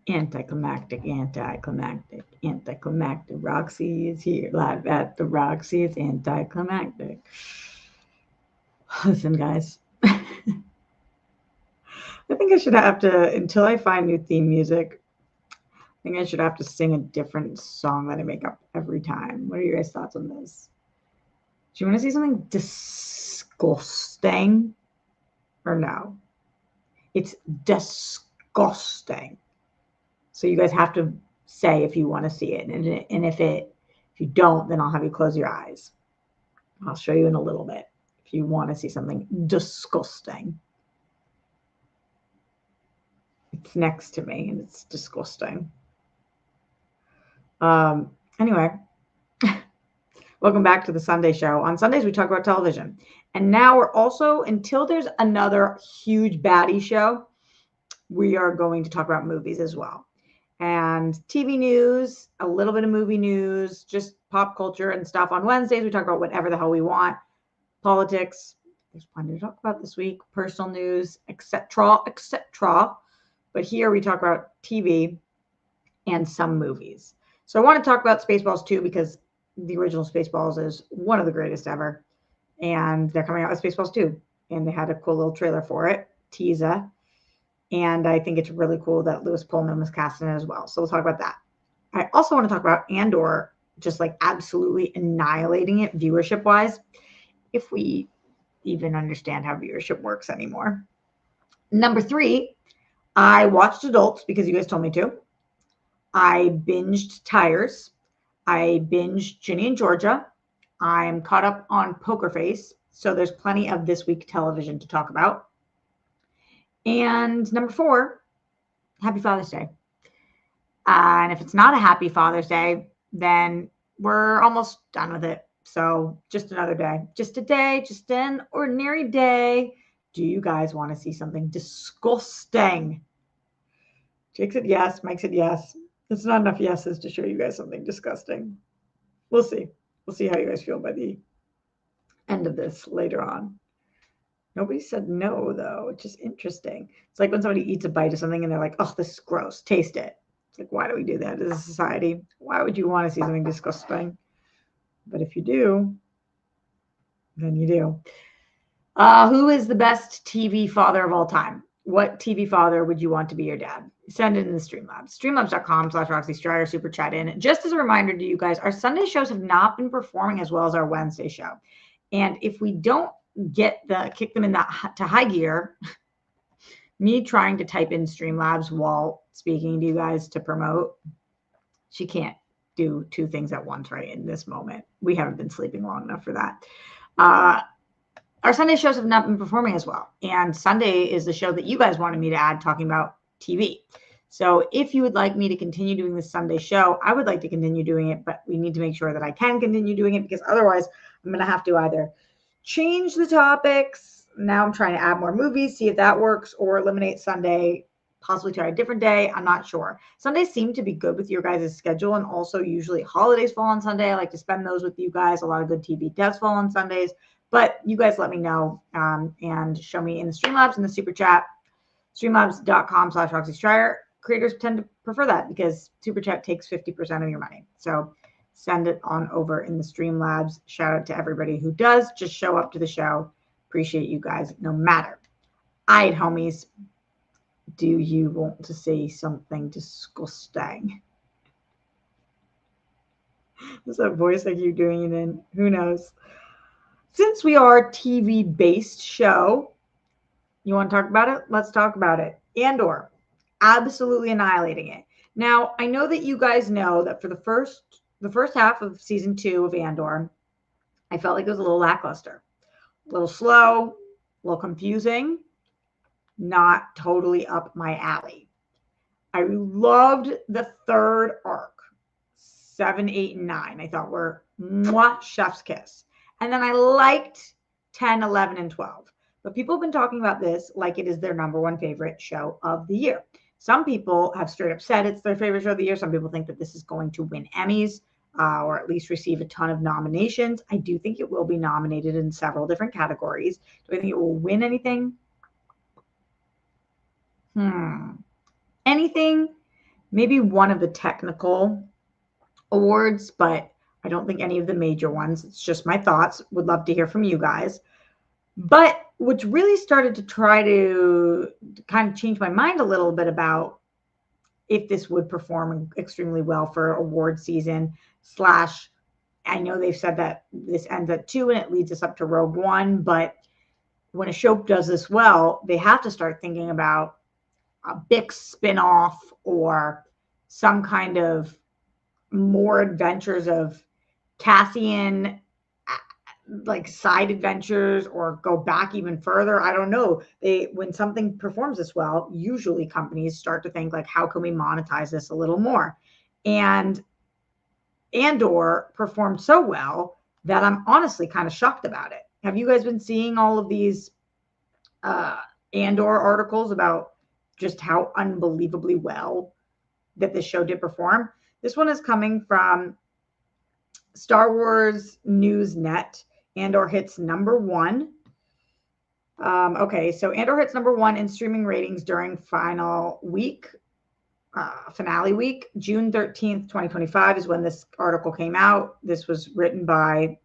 Anticlimactic, anticlimactic, anticlimactic. Roxy is here. Live at the Roxy. It's anticlimactic. Listen, guys. I think I should have to, until I find new theme music, I think I should have to sing a different song that I make up every time. What are your guys' thoughts on this? Do you want to see something disgusting or no? It's disgusting. So you guys have to say if you want to see it, and if you don't, then I'll have you close your eyes. I'll show you in a little bit if you want to see something disgusting. It's next to me and it's disgusting. Anyway, welcome back to the Sunday show. On Sundays, we talk about television. And now we're also, until there's another huge baddie show, we are going to talk about movies as well. And TV news, a little bit of movie news, just pop culture and stuff. On Wednesdays, we talk about whatever the hell we want. Politics, there's plenty to talk about this week. Personal news, etc., etc. But here we talk about TV and some movies. So I want to talk about Spaceballs 2 because the original Spaceballs is one of the greatest ever. And they're coming out with Spaceballs 2. And they had a cool little trailer for it, teaser. And I think it's really cool that Lewis Pullman was cast in it as well. So we'll talk about that. I also want to talk about Andor, just like absolutely annihilating it viewership-wise, if we even understand how viewership works anymore. Number 3, I watched Adults because you guys told me to. I binged Tires. I binged Ginny and Georgia. I'm caught up on Poker Face. So there's plenty of this week television to talk about. And number 4, Happy Father's Day. And if it's not a Happy Father's Day, then we're almost done with it. So just another day. Just a day, just an ordinary day. Do you guys want to see something disgusting? Jake said yes. Mike said yes. It's not enough yeses to show you guys something disgusting. We'll see. We'll see how you guys feel by the end of this later on. Nobody said no, though, which is interesting. It's like when somebody eats a bite of something and they're like, oh, this is gross. Taste it. It's like, why do we do that as a society? Why would you want to see something disgusting? But if you do, then you do. Who is the best TV father of all time? What TV father would you want to be your dad? Send it in the Streamlabs. Streamlabs.com/Roxy Striar, super chat in. Just as a reminder to you guys, our Sunday shows have not been performing as well as our Wednesday show. And if we don't kick them in to high gear, me trying to type in Streamlabs while speaking to you guys to promote, she can't do 2 things at once right in this moment. We haven't been sleeping long enough for that. Our Sunday shows have not been performing as well. And Sunday is the show that you guys wanted me to add talking about TV. So if you would like me to continue doing this Sunday show, I would like to continue doing it, but we need to make sure that I can continue doing it because otherwise I'm going to have to either change the topics. Now I'm trying to add more movies, see if that works, or eliminate Sunday, possibly try a different day. I'm not sure. Sundays seem to be good with your guys' schedule, and also usually holidays fall on Sunday. I like to spend those with you guys. A lot of good TV does fall on Sundays, but you guys let me know and show me in the Streamlabs, in the super chat, streamlabs.com/Roxy Striar. Creators tend to prefer that because super chat takes 50% of your money. So send it on over in the Streamlabs. Shout out to everybody who does just show up to the show. Appreciate you guys no matter. All right, homies. Do you want to see something disgusting? Is that voice I keep doing it in? Who knows? Since we are a TV-based show, you want to talk about it? Let's talk about it. Andor, absolutely annihilating it. Now, I know that you guys know that for the first half of season 2 of Andor, I felt like it was a little lackluster, a little slow, a little confusing, not totally up my alley. I loved the 3rd arc, 7, 8, and 9. I thought were chef's kiss. And then I liked 10, 11, and 12. But people have been talking about this like it is their number 1 favorite show of the year. Some people have straight up said it's their favorite show of the year. Some people think that this is going to win Emmys or at least receive a ton of nominations. I do think it will be nominated in several different categories. Do I think it will win anything? Anything maybe one of the technical awards, but I don't think any of the major ones. It's just my thoughts. Would love to hear from you guys. But what's really started to try to kind of change my mind a little bit about if this would perform extremely well for award season slash, I know they've said that this ends at 2 and it leads us up to Rogue One, but when a show does this well, they have to start thinking about a big spin-off or some kind of more adventures of Cassian, like side adventures, or go back even further. I don't know. When something performs this well, usually companies start to think like, how can we monetize this a little more? And Andor performed so well that I'm honestly kind of shocked about it. Have you guys been seeing all of these uh, Andor articles about just how unbelievably well that this show did perform? This one is coming from Star Wars News Net. Andor hits #1. Okay, so Andor hits #1 in streaming ratings during finale week, June 13th, 2025 is when this article came out. This was written by,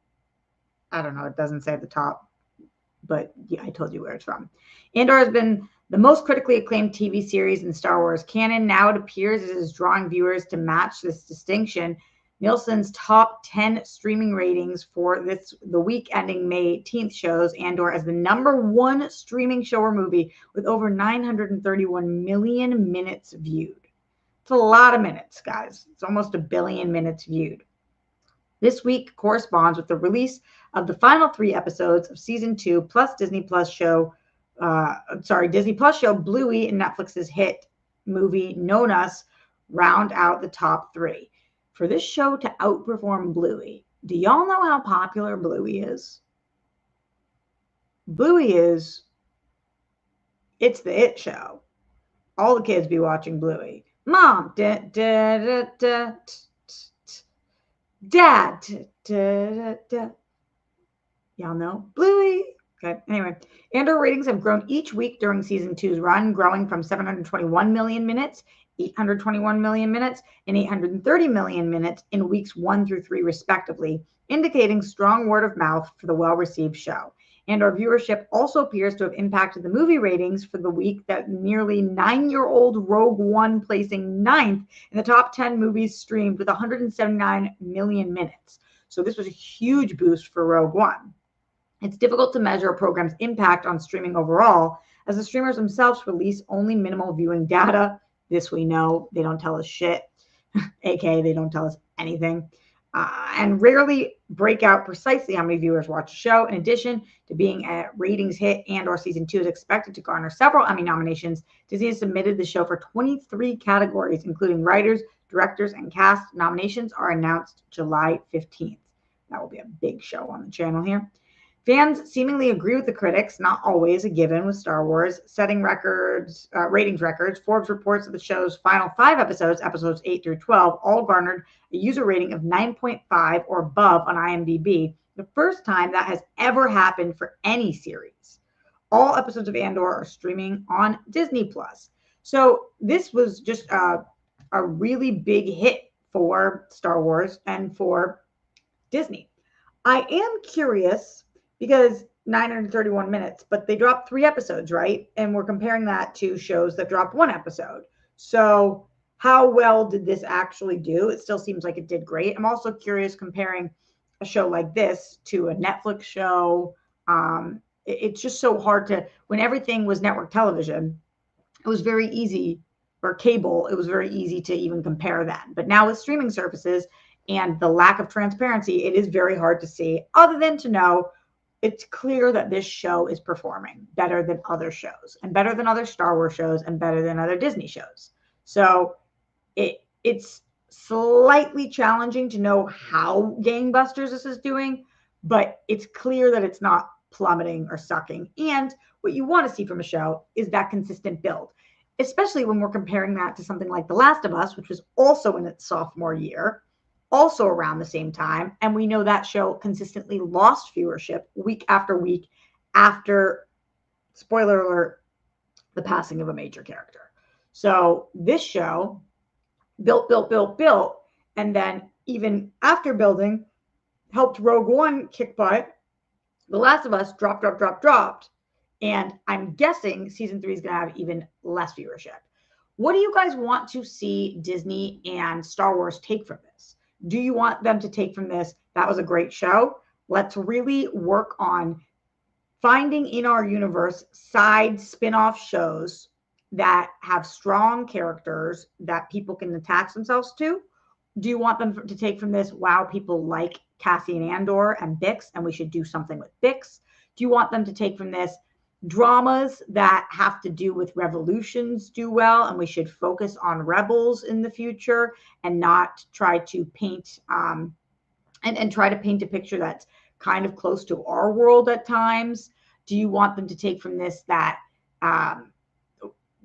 I don't know, it doesn't say at the top, but yeah, I told you where it's from. Andor has been the most critically acclaimed TV series in Star Wars canon. Now it appears it is drawing viewers to match this distinction. Nielsen's top 10 streaming ratings for the week ending May 18th shows Andor as the #1 streaming show or movie with over 931 million minutes viewed. It's a lot of minutes, guys. It's almost 1 billion minutes viewed. This week corresponds with the release of the final 3 episodes of season 2 plus Disney Plus show Bluey and Netflix's hit movie Known Us round out the top 3. For this show to outperform Bluey, do y'all know how popular Bluey is? Bluey is, it's the it show. All the kids be watching Bluey. Mom, dad, y'all know Bluey. Okay. Anyway, Andor ratings have grown each week during season 2's run, growing from 721 million minutes, 821 million minutes, and 830 million minutes in weeks 1 through 3, respectively, indicating strong word of mouth for the well-received show. Andor viewership also appears to have impacted the movie ratings for the week, that nearly 9-year-old Rogue One placing 9th in the top 10 movies streamed with 179 million minutes. So this was a huge boost for Rogue One. It's difficult to measure a program's impact on streaming overall, as the streamers themselves release only minimal viewing data. This we know, they don't tell us shit, aka they don't tell us anything, and rarely break out precisely how many viewers watch a show. In addition to being a ratings hit, Andor season 2 is expected to garner several Emmy nominations. Disney has submitted the show for 23 categories, including writers, directors, and cast. Nominations are announced July 15th. That will be a big show on the channel here. Fans seemingly agree with the critics, not always a given with Star Wars, setting ratings records. Forbes reports that the show's final 5 episodes, episodes 8 through 12, all garnered a user rating of 9.5 or above on IMDb, the first time that has ever happened for any series. All episodes of Andor are streaming on Disney Plus. So this was just a really big hit for Star Wars and for Disney. I am curious, because 931 minutes, but they dropped 3 episodes, right? And we're comparing that to shows that dropped 1 episode. So how well did this actually do? It still seems like it did great. I'm also curious comparing a show like this to a Netflix show. It's just so hard to, when everything was network television, it was very easy, or cable, it was very easy to even compare that. But now with streaming services and the lack of transparency, it is very hard to see, other than to know it's clear that this show is performing better than other shows, and better than other Star Wars shows, and better than other Disney shows. So it's slightly challenging to know how gangbusters this is doing, but it's clear that it's not plummeting or sucking. And what you want to see from a show is that consistent build, especially when we're comparing that to something like The Last of Us, which was also in its sophomore year, also around the same time. And we know that show consistently lost viewership week after week after, spoiler alert, the passing of a major character. So this show built, and then even after building, helped Rogue One kick butt. The Last of Us dropped, and I'm guessing season 3 is going to have even less viewership. What do you guys want to see Disney and Star Wars take from this? Do you want them to take from this, that was a great show? Let's really work on finding in our universe side spin-off shows that have strong characters that people can attach themselves to. Do you want them to take from this, wow, people like Cassian Andor and Bix, and we should do something with Bix? Do you want them to take from this dramas that have to do with revolutions do well, and we should focus on rebels in the future and not try to paint and try to paint a picture that's kind of close to our world at times? Do you want them to take from this that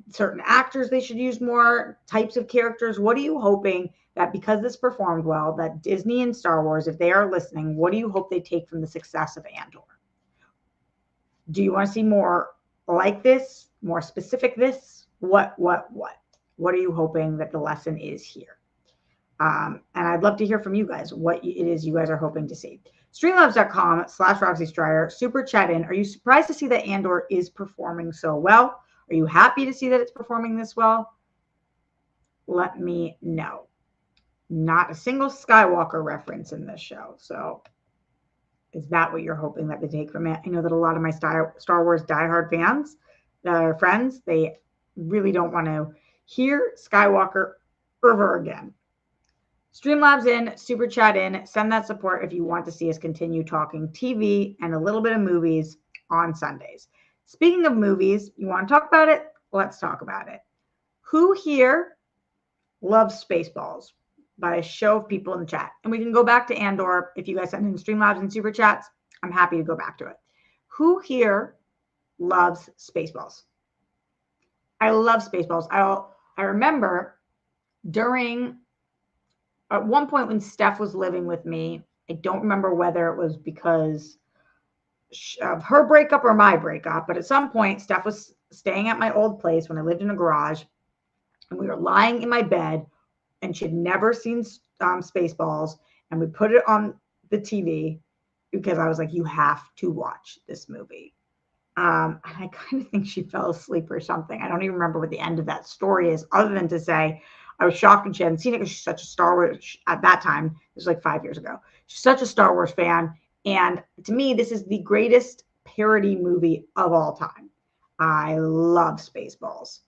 certain actors they should use more types of characters? What are you hoping that, because this performed well, that Disney and Star Wars, if they are listening, what do you hope they take from the success of Andor? Do you want to see more like this, more specific this? What are you hoping that the lesson is here? And I'd love to hear from you guys what it is you guys are hoping to see. Streamlabs.com/Roxy Stryer, super chat in. Are you surprised to see that Andor is performing so well? Are you happy to see that it's performing this well? Let me know. Not a single Skywalker reference in this show. So is that what you're hoping that they take from it? I know that a lot of my Star Wars diehard fans, friends, they really don't want to hear Skywalker ever again. Streamlabs in, super chat in, send that support if you want to see us continue talking TV and a little bit of movies on Sundays. Speaking of movies, you want to talk about it? Let's talk about it. Who here loves Spaceballs? By a show of people in the chat. And we can go back to Andor. If you guys send in Streamlabs and super chats, I'm happy to go back to it. Who here loves Spaceballs? I love Spaceballs. I remember at one point when Steph was living with me, I don't remember whether it was because of her breakup or my breakup, but at some point Steph was staying at my old place when I lived in a garage, and we were lying in my bed, and she had never seen Spaceballs, and we put it on the TV because I was like, you have to watch this movie. And I kind of think she fell asleep or something. I don't even remember what the end of that story is, other than to say I was shocked when she hadn't seen it because she's such a Star Wars, at that time, it was like 5 years ago. She's such a Star Wars fan. And to me, this is the greatest parody movie of all time. I love Spaceballs.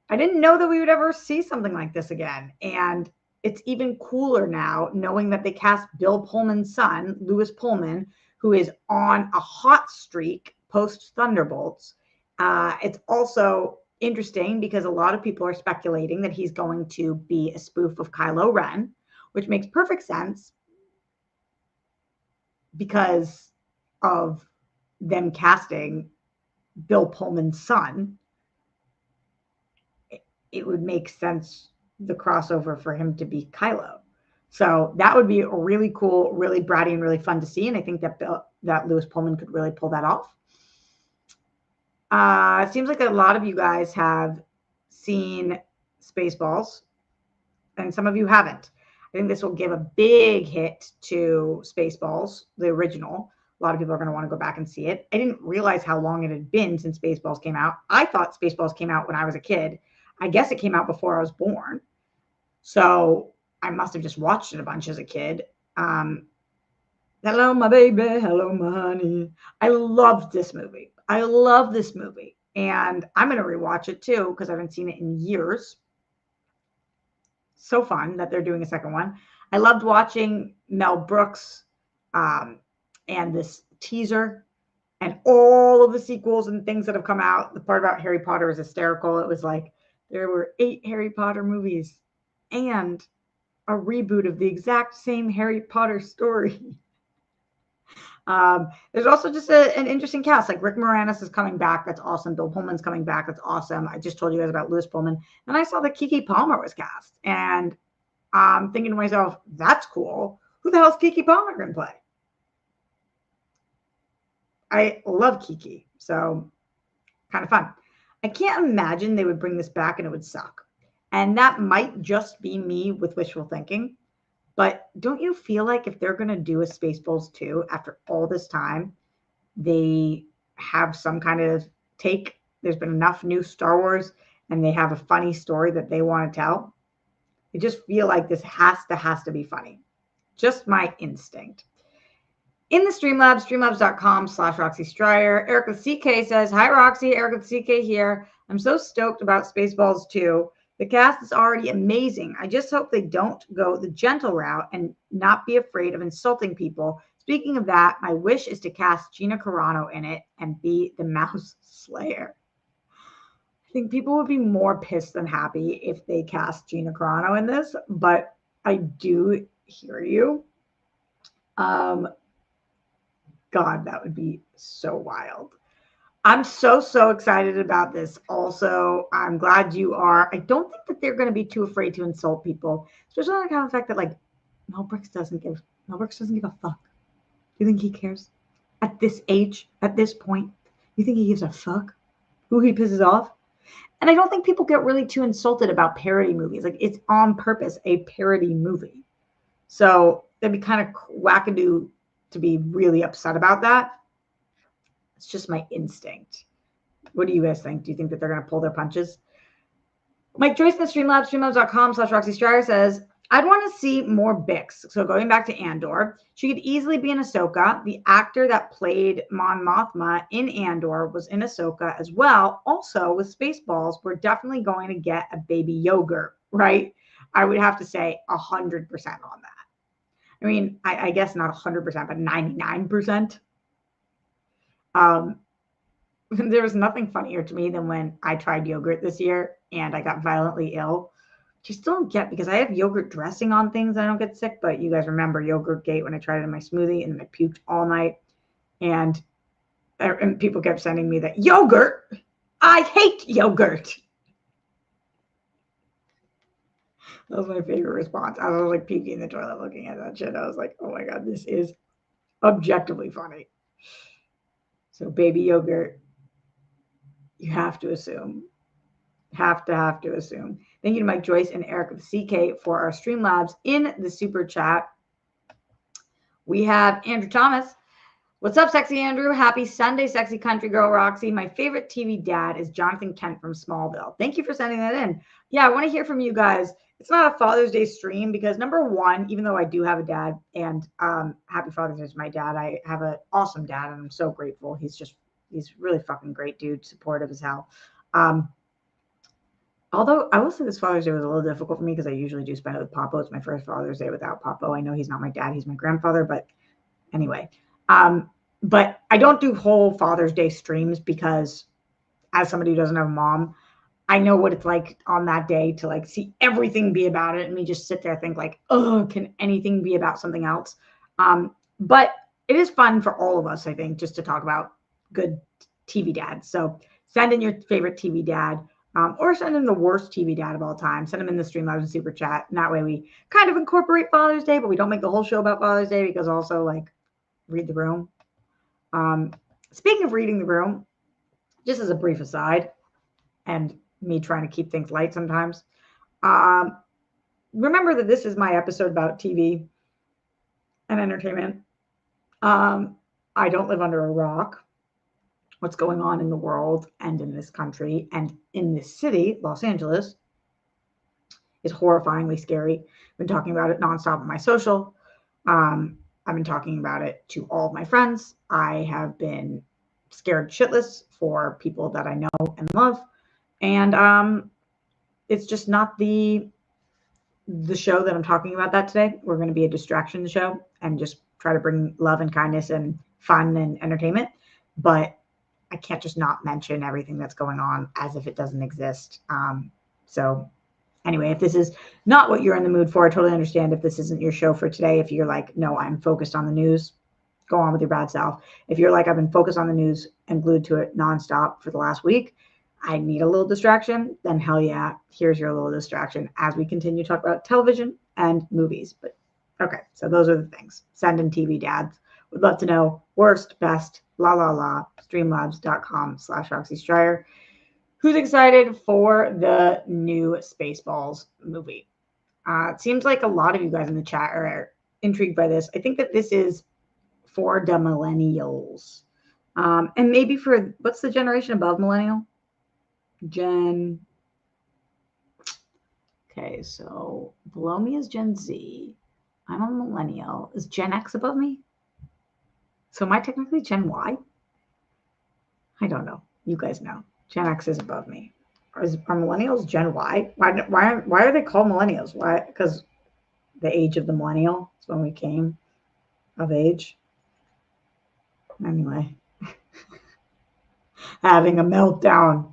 I didn't know that we would ever see something like this again. And it's even cooler now knowing that they cast Bill Pullman's son, Lewis Pullman, who is on a hot streak post Thunderbolts. It's also interesting because a lot of people are speculating that he's going to be a spoof of Kylo Ren, which makes perfect sense because of them casting Bill Pullman's son. It would make sense, the crossover, for him to be Kylo. So that would be really cool, really bratty, and really fun to see. And I think that Lewis Pullman could really pull that off. It seems like a lot of you guys have seen Spaceballs, and some of you haven't. I think this will give a big hit to Spaceballs, the original. A lot of people are going to want to go back and see it. I didn't realize how long it had been since Spaceballs came out. I thought Spaceballs came out when I was a kid. I guess it came out before I was born. So I must have just watched it a bunch as a kid. Hello, my baby. Hello, my honey. I loved this movie. I love this movie. And I'm going to rewatch it too because I haven't seen it in years. So fun that they're doing a second one. I loved watching Mel Brooks and this teaser and all of the sequels and things that have come out. The part about Harry Potter is hysterical. It was like there were 8 Harry Potter movies and a reboot of the exact same Harry Potter story. There's also just an interesting cast. Like Rick Moranis is coming back. That's awesome. Bill Pullman's coming back. That's awesome. I just told you guys about Lewis Pullman. Then I saw that Keke Palmer was cast. And I'm thinking to myself, that's cool. Who the hell's Keke Palmer going to play? I love Keke. So kind of fun. I can't imagine they would bring this back and it would suck. And that might just be me with wishful thinking. But don't you feel like if they're going to do a Spaceballs 2 after all this time, they have some kind of take? There's been enough new Star Wars and they have a funny story that they want to tell. I just feel like this has to be funny. Just my instinct. In the Streamlabs, streamlabs.com/Roxy Stryer. Eric with CK says, hi, Roxy. Eric with CK here. I'm so stoked about Spaceballs 2. The cast is already amazing. I just hope they don't go the gentle route and not be afraid of insulting people. Speaking of that, my wish is to cast Gina Carano in it and be the Mouse Slayer. I think people would be more pissed than happy if they cast Gina Carano in this, but I do hear you. God, that would be so wild. I'm so excited about this. Also, I'm glad you are. I don't think that they're going to be too afraid to insult people, especially on account of the fact that like Mel Brooks doesn't give a fuck. Do you think he cares? At this age, at this point, you think he gives a fuck who he pisses off? And I don't think people get really too insulted about parody movies. Like, it's on purpose a parody movie. So it'd be kind of wackadoo to be really upset about that. It's just my instinct. What do you guys think? Do you think that they're going to pull their punches? Mike Joyce in the Streamlabs, streamlabs.com/Roxy Stryer says, I'd want to see more Bix. So going back to Andor, she could easily be in Ahsoka. The actor that played Mon Mothma in Andor was in Ahsoka as well. Also, with Spaceballs, we're definitely going to get a baby yogurt, right? I would have to say 100% on that. I mean, I guess not 100%, but 99%. There was nothing funnier to me than when I tried yogurt this year and I got violently ill. Just don't get, because I have yogurt dressing on things, I don't get sick. But you guys remember Yogurt Gate when I tried it in my smoothie and I puked all night. And people kept sending me that yogurt. I hate yogurt. That was my favorite response. I was like puking in the toilet looking at that shit. I was like, oh my God, this is objectively funny. So baby yogurt, you have to assume. Have to assume. Thank you to Mike Joyce and Eric with CK for our Streamlabs in the super chat. We have Andrew Thomas. What's up, sexy Andrew? Happy Sunday, sexy country girl Roxy. My favorite TV dad is Jonathan Kent from Smallville. Thank you for sending that in. Yeah, I want to hear from you guys. It's not a Father's Day stream because, number one, even though I do have a dad, and happy Father's Day to my dad, I have an awesome dad, and I'm so grateful. He's really fucking great dude, supportive as hell. Although I will say this Father's Day was a little difficult for me because I usually do spend it with Papo. It's my first Father's Day without Papo. I know he's not my dad, he's my grandfather, but anyway. But I don't do whole Father's Day streams because, as somebody who doesn't have a mom, I know what it's like on that day to like see everything be about it and me just sit there and think like, oh, can anything be about something else? But it is fun for all of us, I think, just to talk about good TV dads. So send in your favorite TV dad. Or send in the worst TV dad of all time. Send them in the Streamlabs and Super Chat. And that way we kind of incorporate Father's Day, but we don't make the whole show about Father's Day because also, like, read the room. Speaking of reading the room, just as a brief aside, and me trying to keep things light sometimes, remember that this is my episode about TV and entertainment. I don't live under a rock. What's going on in the world and in this country and in this city, Los Angeles, is horrifyingly scary. I've been talking about it nonstop on my social. I've been talking about it to all of my friends. I have been scared shitless for people that I know and love. And it's just not the show that I'm talking about that today. We're going to be a distraction show and just try to bring love and kindness and fun and entertainment. But I can't just not mention everything that's going on as if it doesn't exist. So anyway, if this is not what you're in the mood for, I totally understand if this isn't your show for today. If you're like, no, I'm focused on the news, go on with your bad self. If you're like, I've been focused on the news and glued to it nonstop for the last week, I need a little distraction, then hell yeah, here's your little distraction as we continue to talk about television and movies. But okay, so those are the things. Send in TV dads. Would love to know worst, best, la, la, la, streamlabs.com/Roxy Stryer. Who's excited for the new Spaceballs movie? It seems like a lot of you guys in the chat are intrigued by this. I think that this is for the millennials. And maybe for, what's the generation above millennial? Okay, so below me is Gen Z. I'm a millennial. Is Gen X above me? So am I technically Gen Y? I don't know. You guys know. Gen X is above me. Are millennials Gen Y? Why are they called millennials? Why? Because the age of the millennial is when we came of age. Anyway, having a meltdown.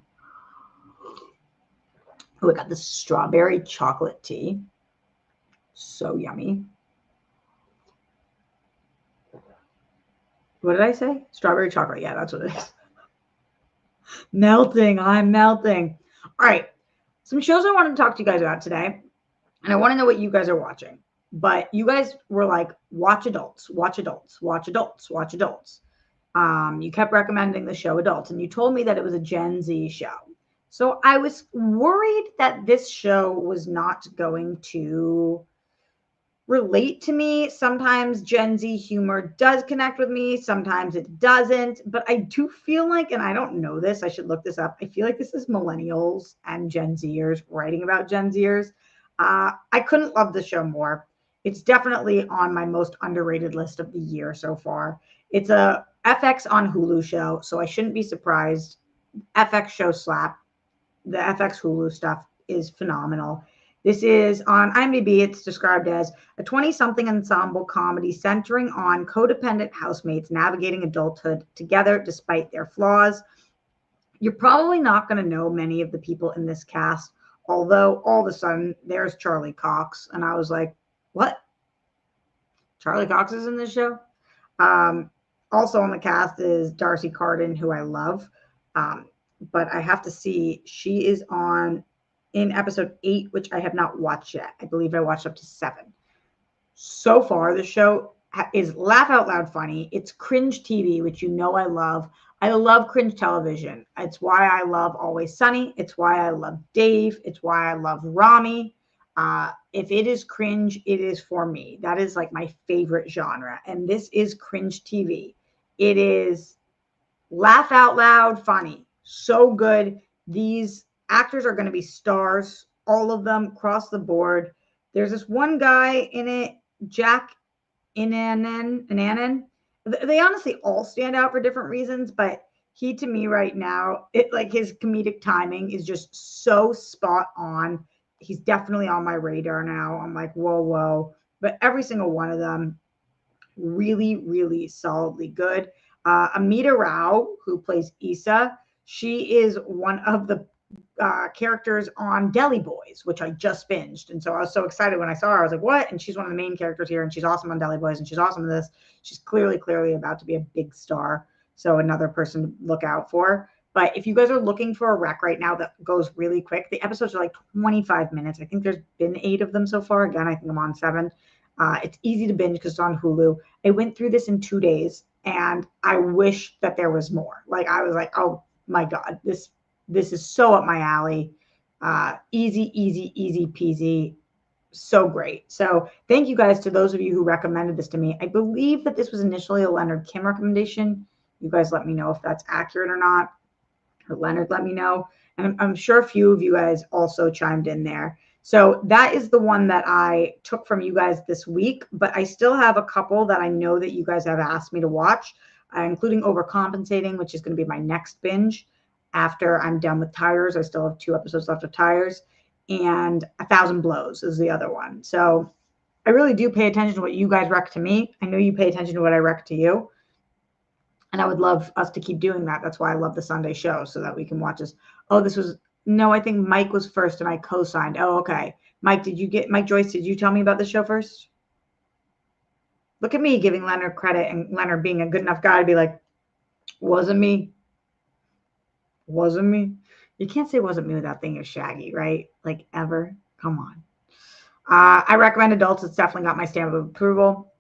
Oh, we got the strawberry chocolate tea. So yummy. What did I say? Strawberry chocolate. Yeah, that's what it is. Melting. I'm melting. All right. Some shows I want to talk to you guys about today. And I want to know what you guys are watching. But you guys were like, watch adults, watch adults, watch adults, watch adults. You kept recommending the show Adults, and you told me that it was a Gen Z show. So I was worried that this show was not going to relate to me. Sometimes Gen Z humor does connect with me, sometimes it doesn't. But I do feel like, and I don't know this, I should look this up. I feel like this is millennials and Gen Zers writing about Gen Zers. I couldn't love the show more. It's definitely on my most underrated list of the year so far. It's a FX on Hulu show, so I shouldn't be surprised. FX show slap. The FX Hulu stuff is phenomenal. This is on IMDb. It's described as a 20-something ensemble comedy centering on codependent housemates navigating adulthood together despite their flaws. You're probably not going to know many of the people in this cast, although all of a sudden there's Charlie Cox. And I was like, what? Charlie Cox is in this show? Also on the cast is Darcy Carden, who I love. But I have to see, she is in episode 8, which I have not watched yet. I believe I watched up to 7. So far, the show is laugh out loud funny. It's cringe TV, which you know I love. I love cringe television. It's why I love Always Sunny. It's why I love Dave. It's why I love Rami. If it is cringe, it is for me. That is like my favorite genre. And this is cringe TV. It is laugh out loud funny. So good. These actors are going to be stars, all of them across the board. There's this one guy in it, Jack Inanen. They honestly all stand out for different reasons, but he to me right now, it like his comedic timing is just so spot on. He's definitely on my radar now. I'm like, whoa. But every single one of them, really, really solidly good. Amita Rao, who plays Issa, she is one of the characters on Deli Boys, which I just binged. And so I was so excited when I saw her. I was like, what? And she's one of the main characters here, and she's awesome on Deli Boys, and she's awesome in this. She's clearly about to be a big star. So another person to look out for. But if you guys are looking for a rec right now that goes really quick, the episodes are like 25 minutes. I think there's been 8 of them so far. Again, I think I'm on 7. It's easy to binge because it's on Hulu. I went through this in 2 days, and I wish that there was more. Like, I was like, oh my God, this is so up my alley. Easy peasy. So great. So thank you guys to those of you who recommended this to me. I believe that this was initially a Leonard Kim recommendation. You guys let me know if that's accurate or not. Or Leonard let me know. And I'm sure a few of you guys also chimed in there. So that is the one that I took from you guys this week, but I still have a couple that I know that you guys have asked me to watch, including Overcompensating, which is going to be my next binge after I'm done with Tires. I still have 2 episodes left of Tires, and 1,000 Blows is the other one. So I really do pay attention to what you guys rec to me. I know you pay attention to what I rec to you. And I would love us to keep doing that. That's why I love the Sunday show, so that we can watch this. Oh, no, I think Mike was first and I co-signed. Oh, okay. Mike Joyce, did you tell me about the show first? Look at me giving Leonard credit, and Leonard being a good enough guy to be like, wasn't me. You can't say wasn't me without thinking of Shaggy, right? Like, ever. Come on. I recommend Adults. It's definitely got my stamp of approval.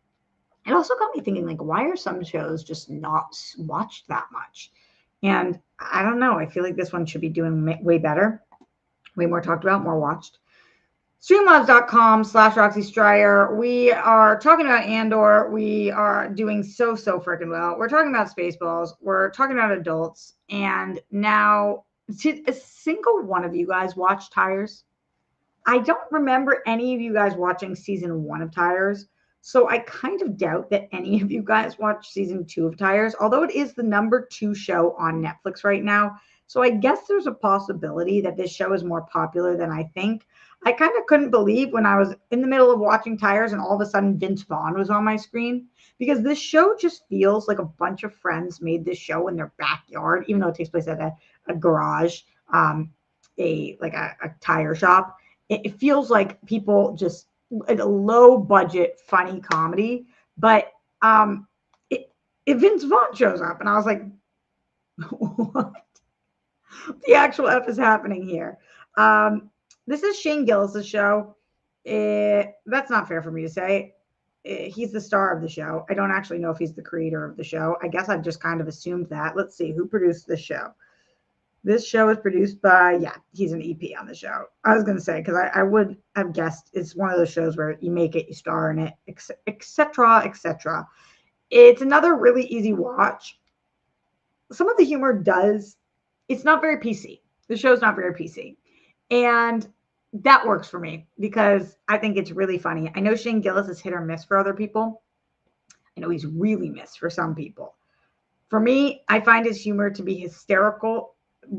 It also got me thinking, like, why are some shows just not watched that much? And I don't know. I feel like this one should be doing way better, way more talked about, more watched. Streamlabs.com/Roxy Stryer. We are talking about Andor. We are doing so freaking well. We're talking about Spaceballs. We're talking about adults. And now, did a single one of you guys watch Tires? I don't remember any of you guys watching season 1 of Tires. So I kind of doubt that any of you guys watched season 2 of Tires, although it is the number 2 show on Netflix right now. So I guess there's a possibility that this show is more popular than I think. I kind of couldn't believe when I was in the middle of watching Tires and all of a sudden Vince Vaughn was on my screen, because this show just feels like a bunch of friends made this show in their backyard, even though it takes place at a garage, a tire shop. It feels like people just a low budget funny comedy, but if Vince Vaughn shows up and I was like, what the actual F is happening here? This is Shane Gillis' show. That's not fair for me to say. He's the star of the show. I don't actually know if he's the creator of the show. I guess I've just kind of assumed that. Let's see who produced this show. This show is produced by, he's an EP on the show. I was going to say, because I would have guessed it's one of those shows where you make it, you star in it, etc., etc. It's another really easy watch. Some of the humor it's not very PC. The show's not very PC. And that works for me because I think it's really funny. I know Shane Gillis is hit or miss for other people. I know he's really missed for some people. For me, I find his humor to be hysterical,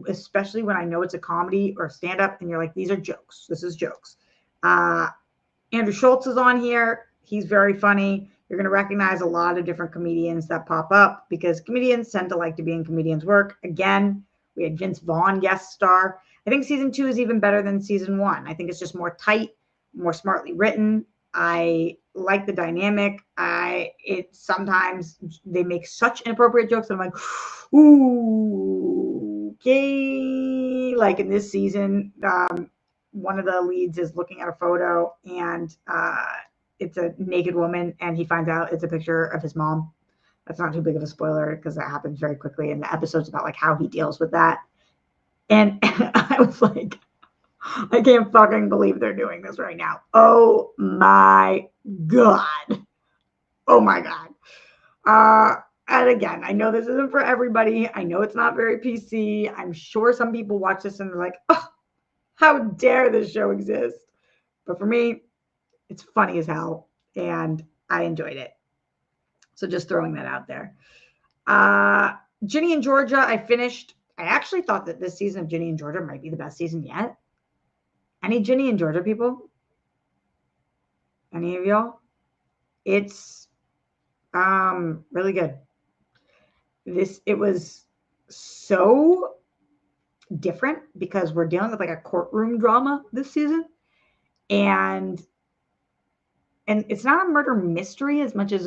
especially when I know it's a comedy or stand-up and you're like, these are jokes. This is jokes. Andrew Schultz is on here. He's very funny. You're going to recognize a lot of different comedians that pop up because comedians tend to like to be in comedians' work. Again, we had Vince Vaughn guest star. I think season 2 is even better than season 1. I think it's just more tight, more smartly written. I like the dynamic. Sometimes they make such inappropriate jokes that I'm like, ooh, okay. Like in this season, one of the leads is looking at a photo and it's a naked woman and he finds out it's a picture of his mom. That's not too big of a spoiler because that happens very quickly. And the episode's about like how he deals with that. And I was like, I can't fucking believe they're doing this right now. Oh my God. Oh my God. And again, I know this isn't for everybody. I know it's not very PC. I'm sure some people watch this and they're like, oh, how dare this show exist? But for me, it's funny as hell. And I enjoyed it. So just throwing that out there. Ginny and Georgia, I finished. I actually thought that this season of Ginny and Georgia might be the best season yet. Any Ginny and Georgia people? Any of y'all? It's really good. It was so different because we're dealing with like a courtroom drama this season. And it's not a murder mystery as much as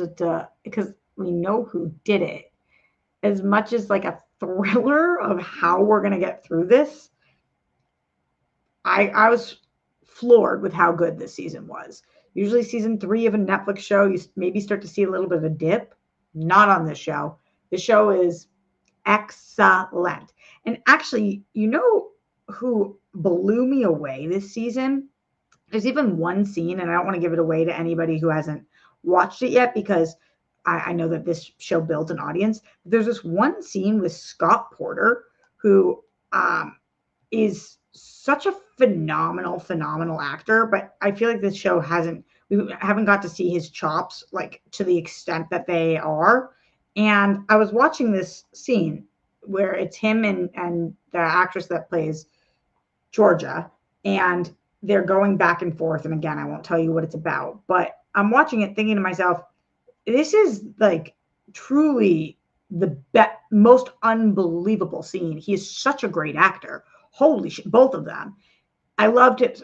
because we know who did it, as much as like a thriller of how we're going to get through this. I was floored with how good this season was. Usually season 3 of a Netflix show, you maybe start to see a little bit of a dip. Not on this show. The show is excellent. And actually, you know who blew me away this season? There's even one scene, and I don't want to give it away to anybody who hasn't watched it yet because I know that this show built an audience. There's this one scene with Scott Porter who is such a phenomenal actor, but I feel like this show we haven't got to see his chops like to the extent that they are. And I was watching this scene where it's him and the actress that plays Georgia, and they're going back and forth. And again, I won't tell you what it's about, but I'm watching it thinking to myself, this is like truly the most unbelievable scene. He is such a great actor. Holy shit, both of them. I loved it.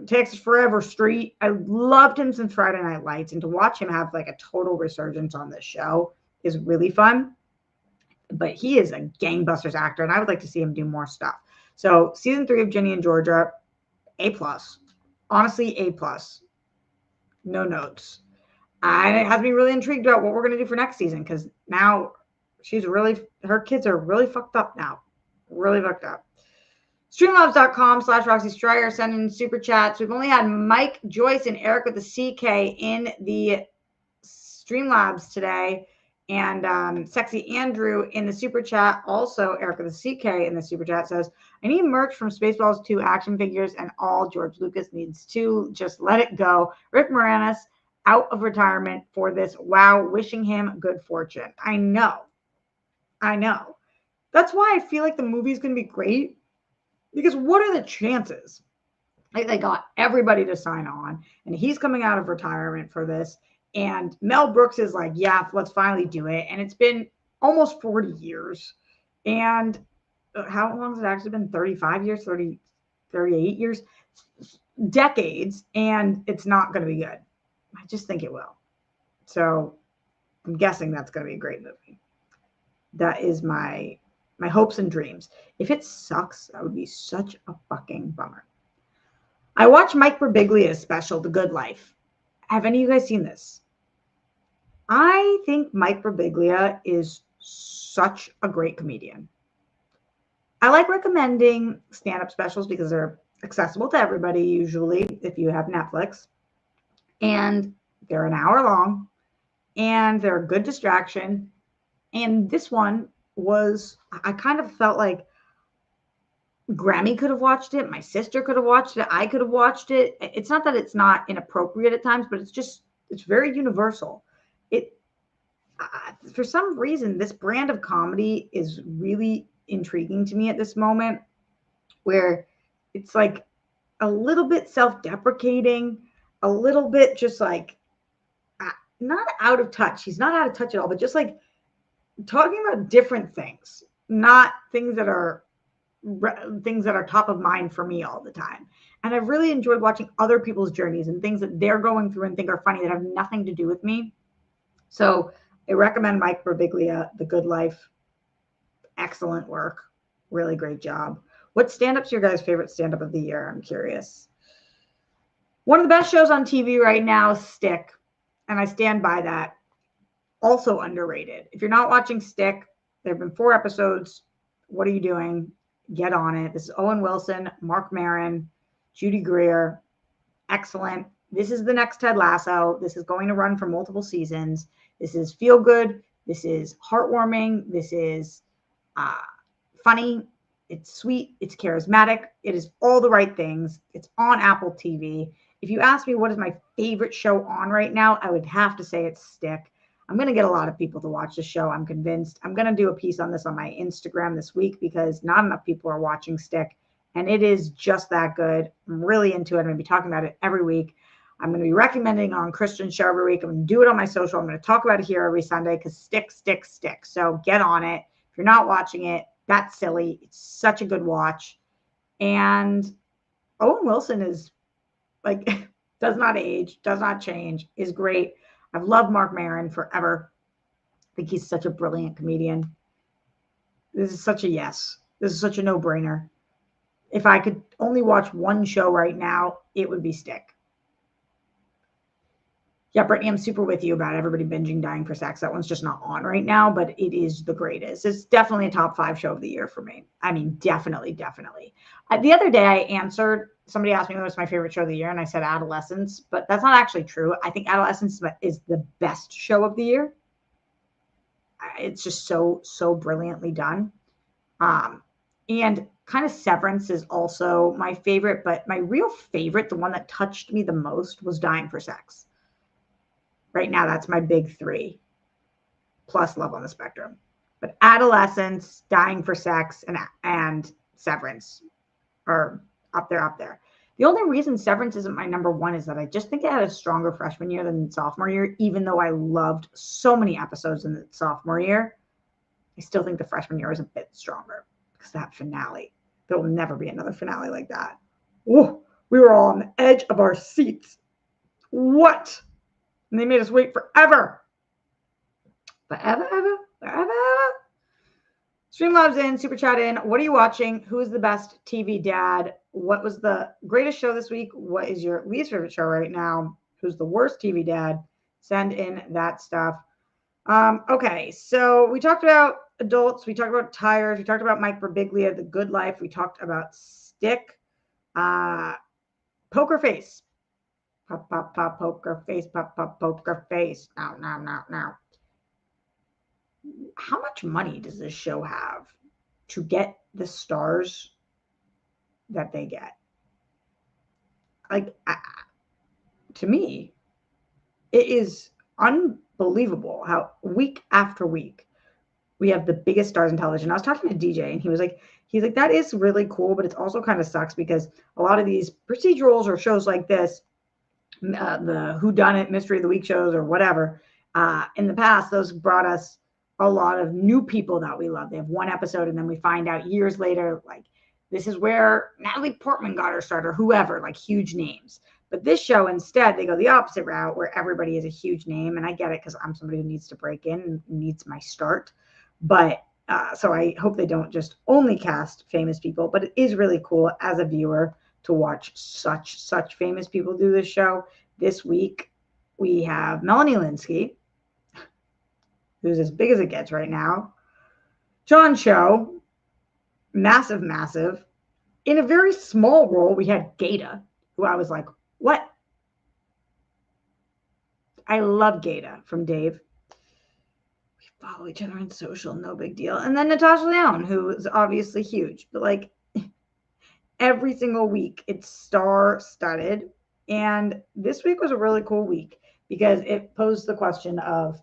Texas Forever Street. I loved him since Friday Night Lights, and to watch him have like a total resurgence on this show is really fun. But he is a gangbusters actor, and I would like to see him do more stuff. So season 3 of Ginny and Georgia, A+. Honestly, A+. No notes. And it has me really intrigued about what we're going to do for next season, because now her kids are really fucked up now. Really fucked up. Streamlabs.com/Roxy Stryer sending super chats. We've only had Mike, Joyce, and Eric with the CK in the Streamlabs today. And Sexy Andrew in the super chat. Also, Eric with the CK in the super chat says, I need merch from Spaceballs 2 action figures and all. George Lucas needs to just let it go. Rick Moranis out of retirement for this. Wow, wishing him good fortune. I know. That's why I feel like the movie's going to be great. Because what are the chances? Like, they got everybody to sign on, and he's coming out of retirement for this. And Mel Brooks is like, yeah, let's finally do it. And it's been almost 40 years. And how long has it actually been? 35 years, 38 years, decades. And it's not going to be good. I just think it will. So I'm guessing that's going to be a great movie. That is my hopes and dreams. If it sucks, that would be such a fucking bummer. I watched Mike Birbiglia's special, The Good Life. Have any of you guys seen this? I think Mike Birbiglia is such a great comedian. I like recommending stand-up specials because they're accessible to everybody, usually, if you have Netflix. And they're an hour long, and they're a good distraction. And this one was, I kind of felt like Grammy could have watched it. My sister could have watched it. I could have watched it. It's not that it's not inappropriate at times, but it's very universal. For some reason, this brand of comedy is really intriguing to me at this moment, where it's like a little bit self-deprecating, a little bit just like not out of touch. He's not out of touch at all, but just like talking about different things, not things that are top of mind for me all the time. And I've really enjoyed watching other people's journeys and things that they're going through and think are funny that have nothing to do with me. So I recommend Mike Birbiglia, The Good Life. Excellent work. Really great job. What stand-up's your guys' favorite stand-up of the year? I'm curious. One of the best shows on TV right now is Stick, and I stand by that. Also underrated. If you're not watching Stick, there have been 4 episodes. What are you doing? Get on it. This is Owen Wilson, Mark Maron, Judy Greer. Excellent. This is the next Ted Lasso. This is going to run for multiple seasons. This is feel good. This is heartwarming. This is funny. It's sweet. It's charismatic. It is all the right things. It's on Apple TV. If you ask me what is my favorite show on right now, I would have to say it's Stick. I'm going to get a lot of people to watch the show. I'm convinced. I'm going to do a piece on this on my Instagram this week because not enough people are watching Stick. And it is just that good. I'm really into it. I'm going to be talking about it every week. I'm going to be recommending on Christian's show every week. I'm going to do it on my social. I'm going to talk about it here every Sunday because Stick. So get on it. If you're not watching it, that's silly. It's such a good watch. And Owen Wilson is like, does not age, does not change, is great. I've loved Mark Maron forever. I think he's such a brilliant comedian. This is such a yes. This is such a no-brainer. If I could only watch one show right now, it would be Stick. Yeah, Brittany, I'm super with you about everybody binging Dying for Sex. That one's just not on right now, but it is the greatest. It's definitely a top 5 show of the year for me. I mean, definitely. The other day I answered, somebody asked me what was my favorite show of the year, and I said Adolescence, but that's not actually true. I think Adolescence is the best show of the year. It's just so brilliantly done. And kind of Severance is also my favorite, but my real favorite, the one that touched me the most, was Dying for Sex. Right now, that's my big 3, plus Love on the Spectrum. But Adolescence, Dying for Sex, and Severance are up there. The only reason Severance isn't my number 1 is that I just think it had a stronger freshman year than sophomore year, even though I loved so many episodes in the sophomore year. I still think the freshman year is a bit stronger because that finale, there will never be another finale like that. Whoa, we were all on the edge of our seats. What? And they made us wait forever. Forever. Streamlabs in, Super Chat in. What are you watching? Who is the best TV dad? What was the greatest show this week? What is your least favorite show right now? Who's the worst TV dad? Send in that stuff. Okay, so we talked about adults, we talked about tires, we talked about Mike Birbiglia, The Good Life, we talked about Stick, uh, Poker Face. Pop, pop, pop, poker face, pop, pop, poker face. Now, now, now, now. How much money does this show have to get the stars that they get? Like, to me, it is unbelievable how week after week we have the biggest stars in television. I was talking to DJ and he's like, that is really cool, but it's also kind of sucks because a lot of these procedurals or shows like this, the Who Done It, Mystery of the Week shows or whatever, in the past, those brought us a lot of new people that we love. They have one episode and then we find out years later, like, this is where Natalie Portman got her start or whoever, like huge names. But this show, instead, they go the opposite route where everybody is a huge name. And I get it because I'm somebody who needs to break in and needs my start. But so I hope they don't just only cast famous people, but it is really cool as a viewer to watch such famous people do this show. This week, we have Melanie Lynskey, who's as big as it gets right now. John Cho, massive, massive. In a very small role, we had Gata, who I was like, what? I love Gata from Dave. We follow each other on social, no big deal. And then Natasha Lyonne, who is obviously huge, but like every single week, it's star-studded. And this week was a really cool week because it posed the question of,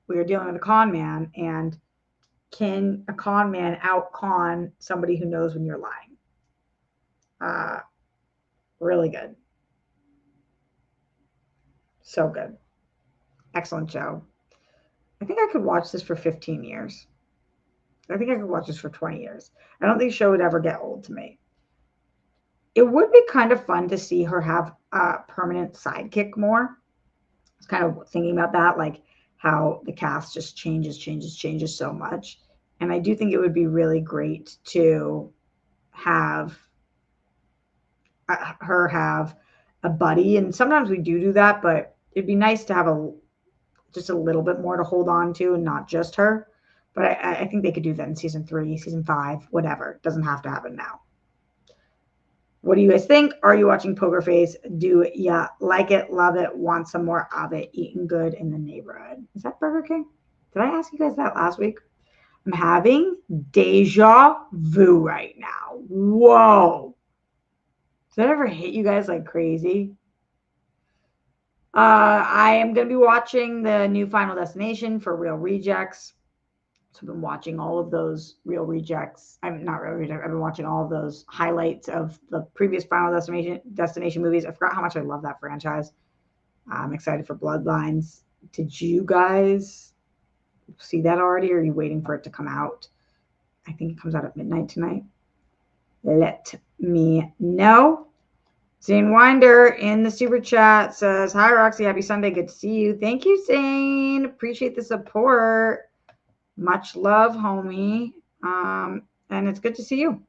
we are dealing with a con man, and can a con man out-con somebody who knows when you're lying? Really good. So good. Excellent show. I think I could watch this for 15 years. I think I could watch this for 20 years. I don't think the show would ever get old to me. It would be kind of fun to see her have a permanent sidekick more. I was kind of thinking about that, like how the cast just changes so much. And I do think it would be really great to have her have a buddy. And sometimes we do that, but it'd be nice to have just a little bit more to hold on to and not just her. But I think they could do that in season 3, season 5, whatever. It doesn't have to happen now. What do you guys think? Are you watching Poker Face? Do ya like it, love it, want some more of it, eating good in the neighborhood? Is that Burger King? Did I ask you guys that last week? I'm having deja vu right now. Whoa. Does that ever hit you guys like crazy? I am going to be watching the new Final Destination for Real Rejects. So I've been watching all of those Real Rejects. I'm not Real Rejects. I've been watching all of those highlights of the previous Final Destination movies. I forgot how much I love that franchise. I'm excited for Bloodlines. Did you guys see that already, or are you waiting for it to come out? I think it comes out at midnight tonight. Let me know. Zane Winder in the super chat says, hi, Roxy. Happy Sunday. Good to see you. Thank you, Zane. Appreciate the support. Much love, homie. And it's good to see you.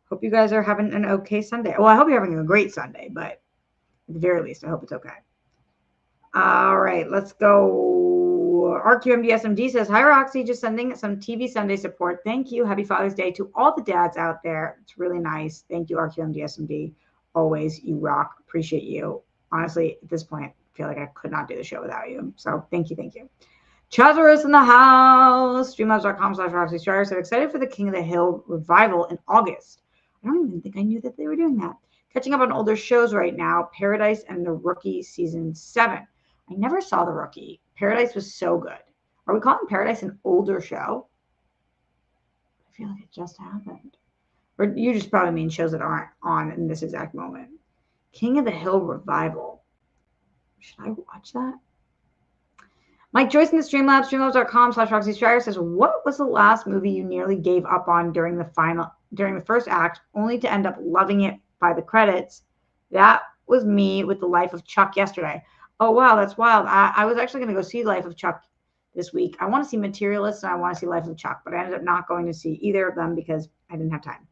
Hope you guys are having an okay Sunday. Well, I hope you're having a great Sunday, but at the very least, I hope it's okay. All right, let's go. RQMDSMD says, hi, Roxy. Just sending some TV Sunday support. Thank you. Happy Father's Day to all the dads out there. It's really nice. Thank you, RQMDSMD. Always, you rock. Appreciate you. Honestly, at this point, I feel like I could not do the show without you. So thank you. Chazarus in the house. Streamlabs.com/Roxy Strider. So excited for the King of the Hill revival in August. I don't even think I knew that they were doing that. Catching up on older shows right now. Paradise and The Rookie season 7. I never saw The Rookie. Paradise was so good. Are we calling Paradise an older show? I feel like it just happened. Or you just probably mean shows that aren't on in this exact moment. King of the Hill revival. Should I watch that? Mike Joyce in the Streamlabs, streamlabs.com/Roxy Strider says, what was the last movie you nearly gave up on during the first act, only to end up loving it by the credits? That was me with The Life of Chuck yesterday. Oh, wow, that's wild. I was actually going to go see Life of Chuck this week. I want to see Materialist and I want to see Life of Chuck, but I ended up not going to see either of them because I didn't have time.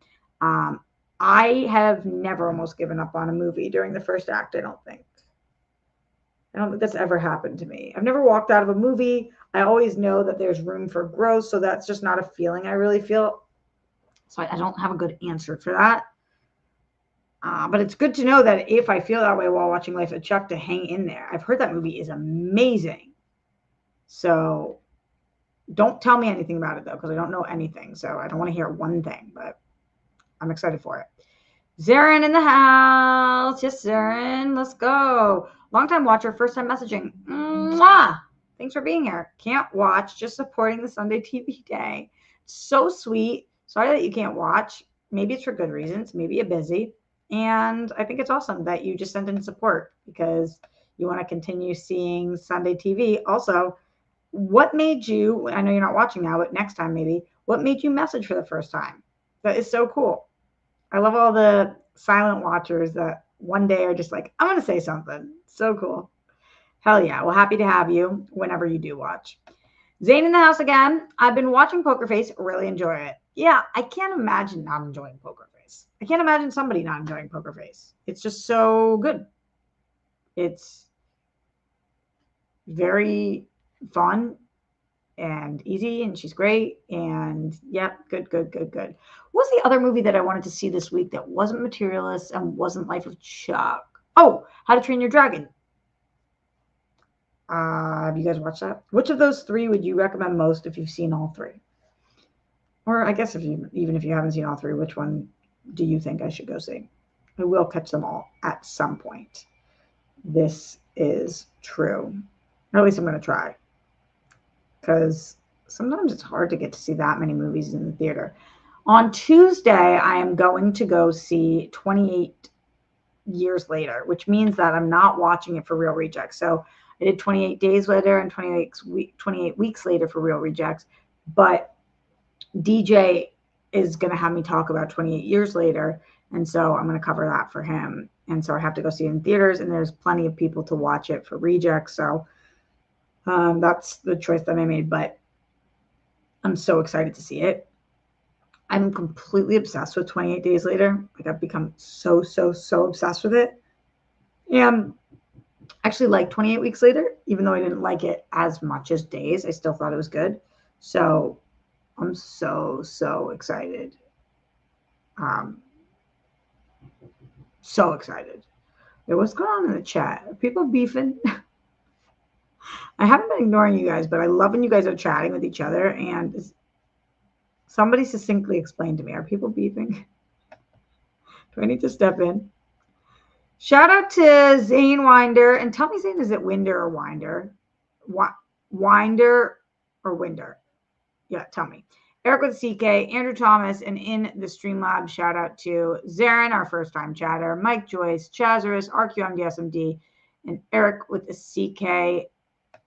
I have never almost given up on a movie during the first act, I don't think that's ever happened to me. I've never walked out of a movie. I always know that there's room for growth. So that's just not a feeling I really feel. So I don't have a good answer for that. But it's good to know that if I feel that way while watching Life of Chuck, to hang in there. I've heard that movie is amazing. So don't tell me anything about it, though, because I don't know anything. So I don't want to hear one thing, but I'm excited for it. Zarin in the house. Yes, Zarin. Let's go. Long-time watcher, first-time messaging. Mwah! Thanks for being here. Can't watch, just supporting the Sunday TV day. So sweet. Sorry that you can't watch. Maybe it's for good reasons. Maybe you're busy. And I think it's awesome that you just sent in support because you want to continue seeing Sunday TV. Also, what made you, I know you're not watching now, but next time maybe, what made you message for the first time? That is so cool. I love all the silent watchers that one day are just like, I'm going to say something. So cool. Hell yeah. Well, happy to have you whenever you do watch. Zane in the house again. I've been watching Poker Face. Really enjoy it. Yeah, I can't imagine not enjoying Poker Face. I can't imagine somebody not enjoying Poker Face. It's just so good. It's very fun and easy, and she's great. And yep, good. What's the other movie that I wanted to see this week that wasn't Materialist and wasn't Life of Chuck? Oh, How to Train Your Dragon. Have you guys watched that? Which of those three would you recommend most if you've seen all three? Or I guess even if you haven't seen all three, which one do you think I should go see? I will catch them all at some point. This is true. Or at least I'm going to try. Because sometimes it's hard to get to see that many movies in the theater. On Tuesday, I am going to go see 28 Years Later, which means that I'm not watching it for Real Rejects. So I did 28 Days Later and 28 Weeks Later for Real Rejects. But DJ is going to have me talk about 28 Years Later. And so I'm going to cover that for him. And so I have to go see it in theaters. And there's plenty of people to watch it for Rejects. So that's the choice that I made, but I'm so excited to see it. I'm completely obsessed with 28 Days Later. Like I've become so obsessed with it. And actually like 28 Weeks Later, even though I didn't like it as much as Days, I still thought it was good. So I'm so excited. So excited. Wait, what's going on in the chat? Are people beefing? I haven't been ignoring you guys, but I love when you guys are chatting with each other. And somebody succinctly explained to me, are people beefing? Do I need to step in? Shout out to Zane Winder. And tell me, Zane, is it Winder or Winder? Winder or Winder? Yeah, tell me. Eric with CK, Andrew Thomas, and in the Streamlabs, shout out to Zarin, our first-time chatter, Mike Joyce, Chazarus, RQMDSMD, and Eric with the CK.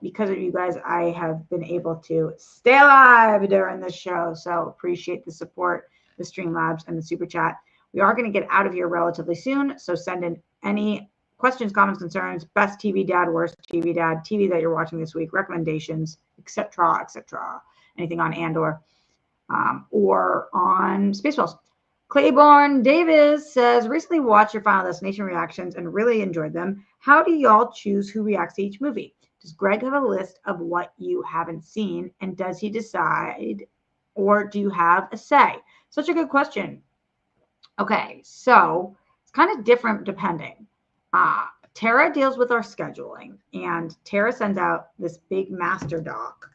Because of you guys, I have been able to stay alive during this show. So appreciate the support, the Streamlabs, and the Super Chat. We are going to get out of here relatively soon. So send in any questions, comments, concerns, best TV dad, worst TV dad, TV that you're watching this week, recommendations, etc. Anything on Andor or on Spaceballs. Claiborne Davis says, recently watched your Final Destination reactions and really enjoyed them. How do y'all choose who reacts to each movie? Does Greg have a list of what you haven't seen, and does he decide, or do you have a say? Such a good question. Okay, so it's kind of different depending. Tara deals with our scheduling, and Tara sends out this big master doc.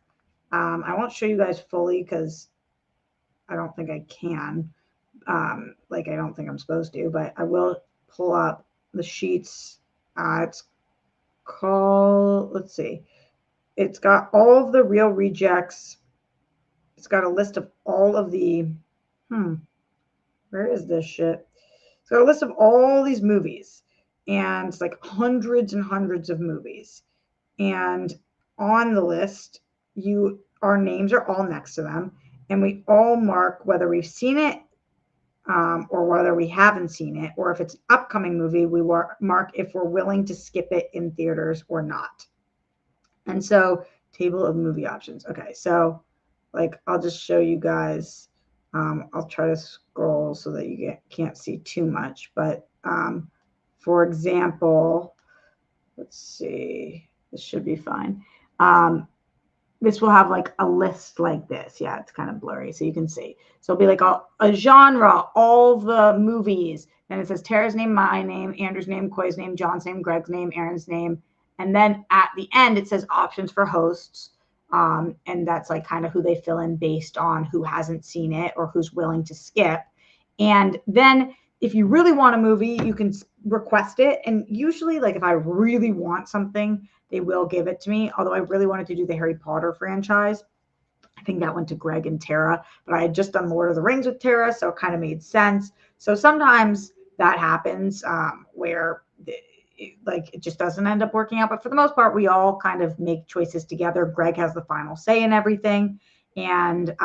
I won't show you guys fully because I don't think I can. I don't think I'm supposed to, but I will pull up the sheets. It's called, let's see. It's got all of the Real Rejects. It's got a list of all of the, where is this shit? It's got a list of all these movies, and it's like hundreds and hundreds of movies. And on the list, our names are all next to them, and we all mark whether we've seen it or whether we haven't seen it, or if it's an upcoming movie, we mark if we're willing to skip it in theaters or not. And so, table of movie options. Okay, so I'll just show you guys. I'll try to scroll so that you can't see too much. But for example, let's see. This should be fine. this will have like a list like this. Yeah, it's kind of blurry, so you can see. So it'll be like a genre, all the movies. Then it says Tara's name, my name, Andrew's name, Koi's name, John's name, Greg's name, Aaron's name. And then at the end, it says options for hosts. And that's like kind of who they fill in based on who hasn't seen it or who's willing to skip. And then if you really want a movie, you can request it. And usually, like if I really want something, they will give it to me. Although I really wanted to do the Harry Potter franchise. I think that went to Greg and Tara, but I had just done Lord of the Rings with Tara, so it kind of made sense. So sometimes that happens where it just doesn't end up working out. But for the most part, we all kind of make choices together. Greg has the final say in everything. And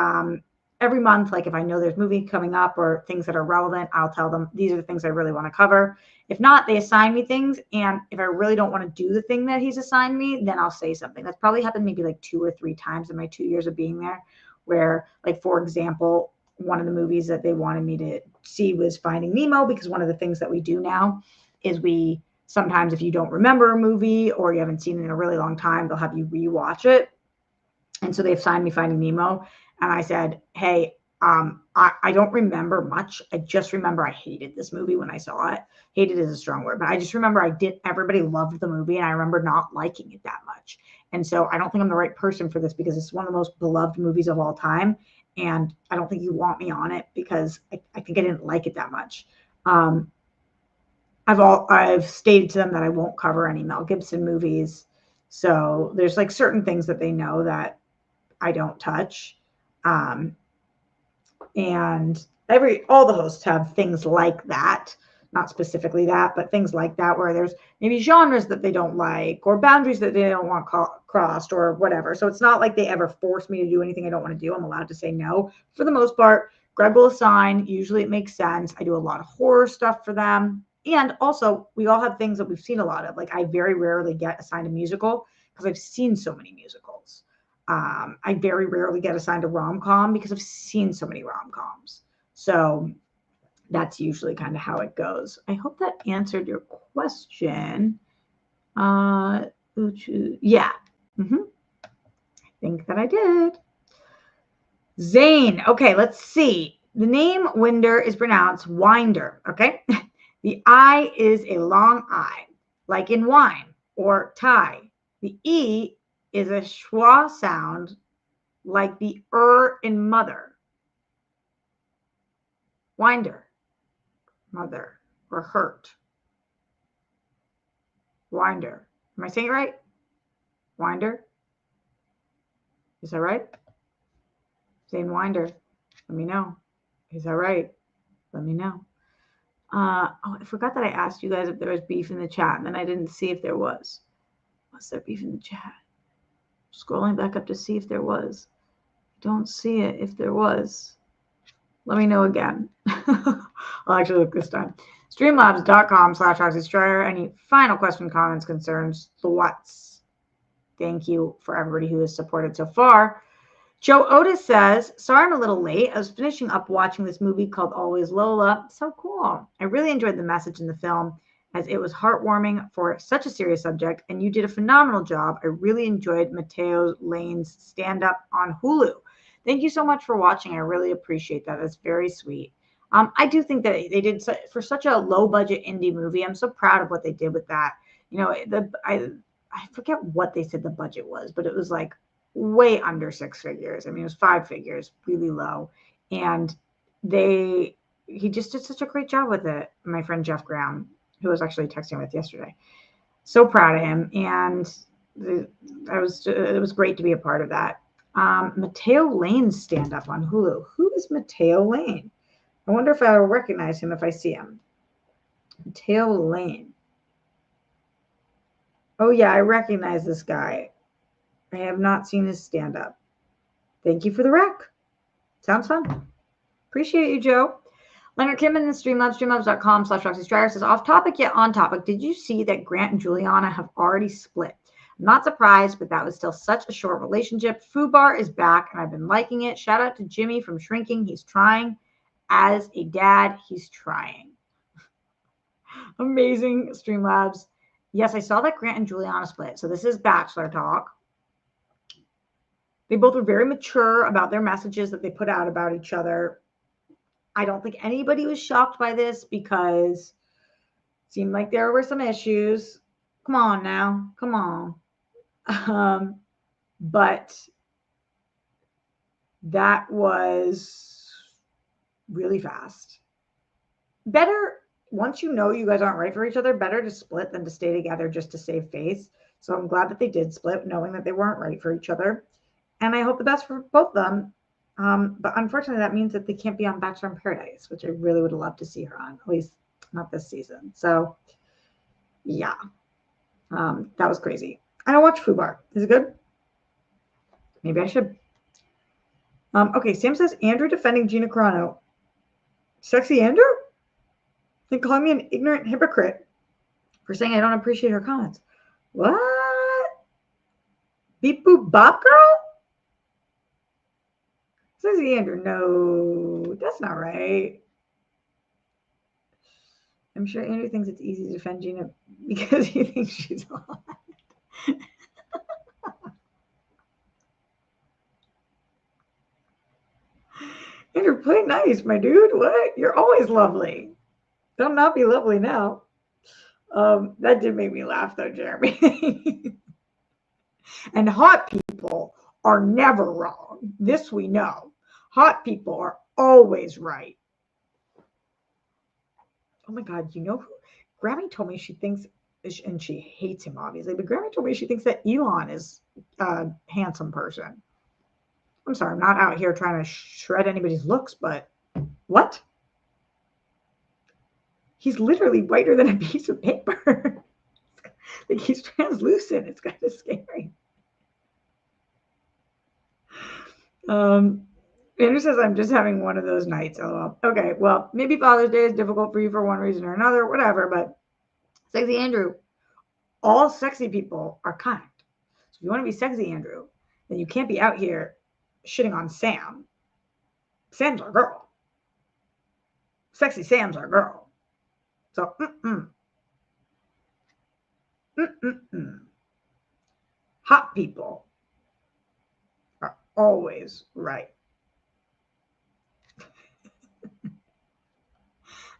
every month, like if I know there's movie coming up or things that are relevant, I'll tell them these are the things I really want to cover. If not, they assign me things. And if I really don't want to do the thing that he's assigned me, then I'll say something. That's probably happened maybe like 2 or 3 times in my 2 years of being there, where like, for example, one of the movies that they wanted me to see was Finding Nemo, because one of the things that we do now is we sometimes, if you don't remember a movie or you haven't seen it in a really long time, they'll have you rewatch it. And so they assigned me Finding Nemo. And I said, hey, I don't remember much. I just remember I hated this movie when I saw it. Hated is a strong word, but I just remember everybody loved the movie, and I remember not liking it that much. And so I don't think I'm the right person for this, because it's one of the most beloved movies of all time. And I don't think you want me on it because I think I didn't like it that much. I've stated to them that I won't cover any Mel Gibson movies. So there's like certain things that they know that I don't touch. And all the hosts have things like that, not specifically that, but things like that, where there's maybe genres that they don't like or boundaries that they don't want crossed or whatever. So it's not like they ever force me to do anything I don't want to do. I'm allowed to say no. For the most part, Greg will assign. Usually it makes sense. I do a lot of horror stuff for them. And also, we all have things that we've seen a lot of. Like I very rarely get assigned a musical because I've seen so many musicals. I very rarely get assigned a rom-com because I've seen so many rom-coms. So that's usually kind of how it goes. I hope that answered your question. Yeah. I think that I did. Zane. Okay, let's see. The name Winder is pronounced Winder. Okay. The I is a long I, like in wine or tie. The E is a schwa sound, like the in mother. Winder, mother, or hurt. Winder. Am I saying it right? Winder? Is that right? Zane Winder. Let me know. Is that right? Let me know. I forgot that I asked you guys if there was beef in the chat, and then I didn't see if there was. Was there beef in the chat? Scrolling back up to see if there was. Don't see it if there was. Let me know again. I'll actually look this time. Streamlabs.com/RoxyStrider. Any final question, comments, concerns, thoughts? Thank you for everybody who has supported so far. Joe Otis says, sorry I'm a little late. I was finishing up watching this movie called Always Lola. So cool. I really enjoyed the message in the film, as it was heartwarming for such a serious subject, and you did a phenomenal job. I really enjoyed Matteo Lane's stand-up on Hulu. Thank you so much for watching. I really appreciate that. That's very sweet. I do think that they did for such a low-budget indie movie. I'm so proud of what they did with that. You know, I forget what they said the budget was, but it was like way under 6 figures. I mean, it was 5 figures, really low. And he just did such a great job with it. My friend Jeff Graham, who I was actually texting with yesterday. So proud of him. And it was great to be a part of that. Matteo Lane's stand-up on Hulu. Who is Matteo Lane? I wonder if I will recognize him if I see him. Matteo Lane. Oh, yeah, I recognize this guy. I have not seen his stand-up. Thank you for the rec. Sounds fun. Appreciate you, Joe. Leonard Kim in the Streamlabs, streamlabs.com/RoxyStrider says, off topic yet on topic. Did you see that Grant and Juliana have already split? I'm not surprised, but that was still such a short relationship. Fubar is back, and I've been liking it. Shout out to Jimmy from Shrinking. He's trying. As a dad, he's trying. Amazing, Streamlabs. Yes, I saw that Grant and Juliana split. So this is Bachelor talk. They both were very mature about their messages that they put out about each other. I don't think anybody was shocked by this because it seemed like there were some issues. Come on now. Come on. But that was really fast. Better, once you know you guys aren't right for each other, better to split than to stay together just to save face. So I'm glad that they did split, knowing that they weren't right for each other. And I hope the best for both of them. But unfortunately, that means that they can't be on Bachelor in Paradise, which I really would love to see her on, at least not this season. So, yeah, that was crazy. I don't watch FUBAR. Is it good? Maybe I should. Okay, Sam says Andrew defending Gina Carano. Sexy Andrew? Then calling me an ignorant hypocrite for saying I don't appreciate her comments. What? Beep boop bop girl? Sexy Andrew, no, that's not right. I'm sure Andrew thinks it's easy to defend Gina because he thinks she's hot. Andrew, play nice, my dude. What? You're always lovely. Don't not be lovely now. That did make me laugh though, Jeremy. And hot people are never wrong. This we know. Hot people are always right. Oh my God, you know who? Grammy told me she thinks, and she hates him obviously, but Grammy told me she thinks that Elon is a handsome person. I'm sorry, I'm not out here trying to shred anybody's looks, but what? He's literally whiter than a piece of paper. Like he's translucent. It's kind of scary. Andrew says, I'm just having one of those nights. LOL. Okay, well, maybe Father's Day is difficult for you for one reason or another, whatever, but sexy Andrew, all sexy people are kind. So if you want to be sexy Andrew, then you can't be out here shitting on Sam. Sam's our girl. Sexy Sam's our girl. So, hot people are always right.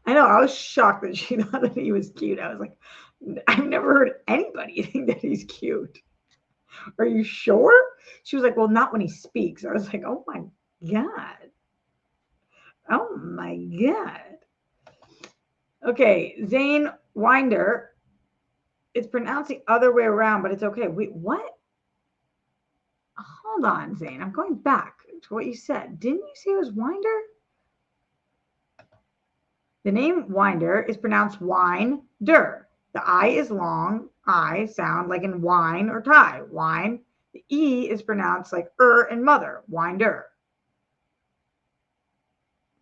I know, I was shocked that she thought that he was cute. I was like, I've never heard anybody think that he's cute. Are you sure? She was like, well, not when he speaks. I was like, oh my God. Oh my God. Okay, Zane Winder. It's pronounced the other way around, but it's okay. Wait, what? Hold on, Zane. I'm going back to what you said. Didn't you say it was Winder? The name Winder is pronounced wine-der. The I is long. I sound like in wine or tie. Wine. The E is pronounced like in mother. Winder.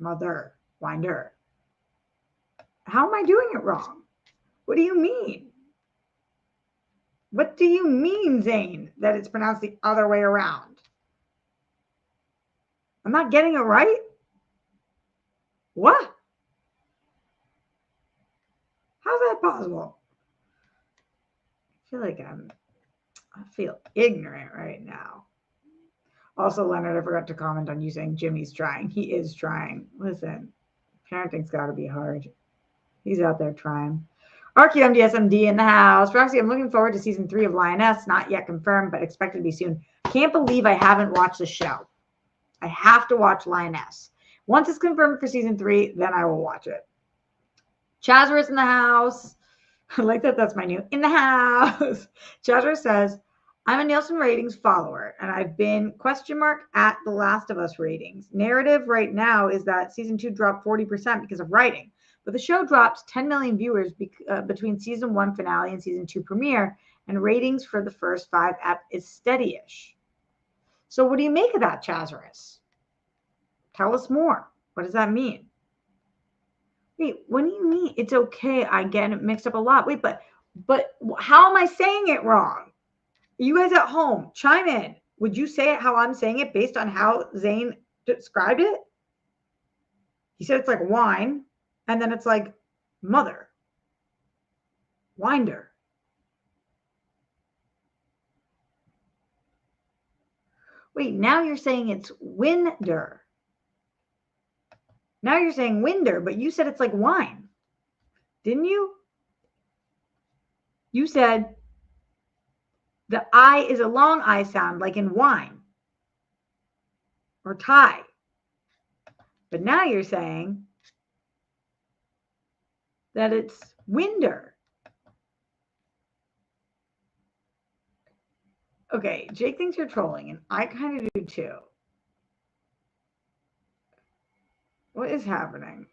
Mother. Winder. How am I doing it wrong? What do you mean? What do you mean, Zane, that it's pronounced the other way around? I'm not getting it right? What? How's that possible? I feel like I feel ignorant right now. Also, Leonard, I forgot to comment on you saying Jimmy's trying. He is trying. Listen, parenting's got to be hard. He's out there trying. RQMDSMD in the house. Roxy, I'm looking forward to season 3 of Lioness. Not yet confirmed, but expected to be soon. Can't believe I haven't watched the show. I have to watch Lioness. Once it's confirmed for season 3, then I will watch it. Chazarus in the house. I like that. That's my new in the house. Chazarus says, I'm a Nielsen ratings follower, and I've been at The Last of Us ratings. Narrative right now is that season 2 dropped 40% because of writing, but the show dropped 10 million viewers between season 1 finale and season 2 premiere, and ratings for the first 5 is steady-ish. So what do you make of that, Chazarus? Tell us more. What does that mean? Wait, what do you mean? It's okay. I get it mixed up a lot. Wait, but how am I saying it wrong? You guys at home, chime in. Would you say it how I'm saying it based on how Zane described it? He said it's like wine, and then it's like mother. Winder. Wait, now you're saying it's winder. Now you're saying winder, but you said it's like wine. Didn't you? You said the I is a long I sound, like in wine or Thai. But now you're saying that it's winder. Okay, Jake thinks you're trolling, and I kind of do too. What is happening?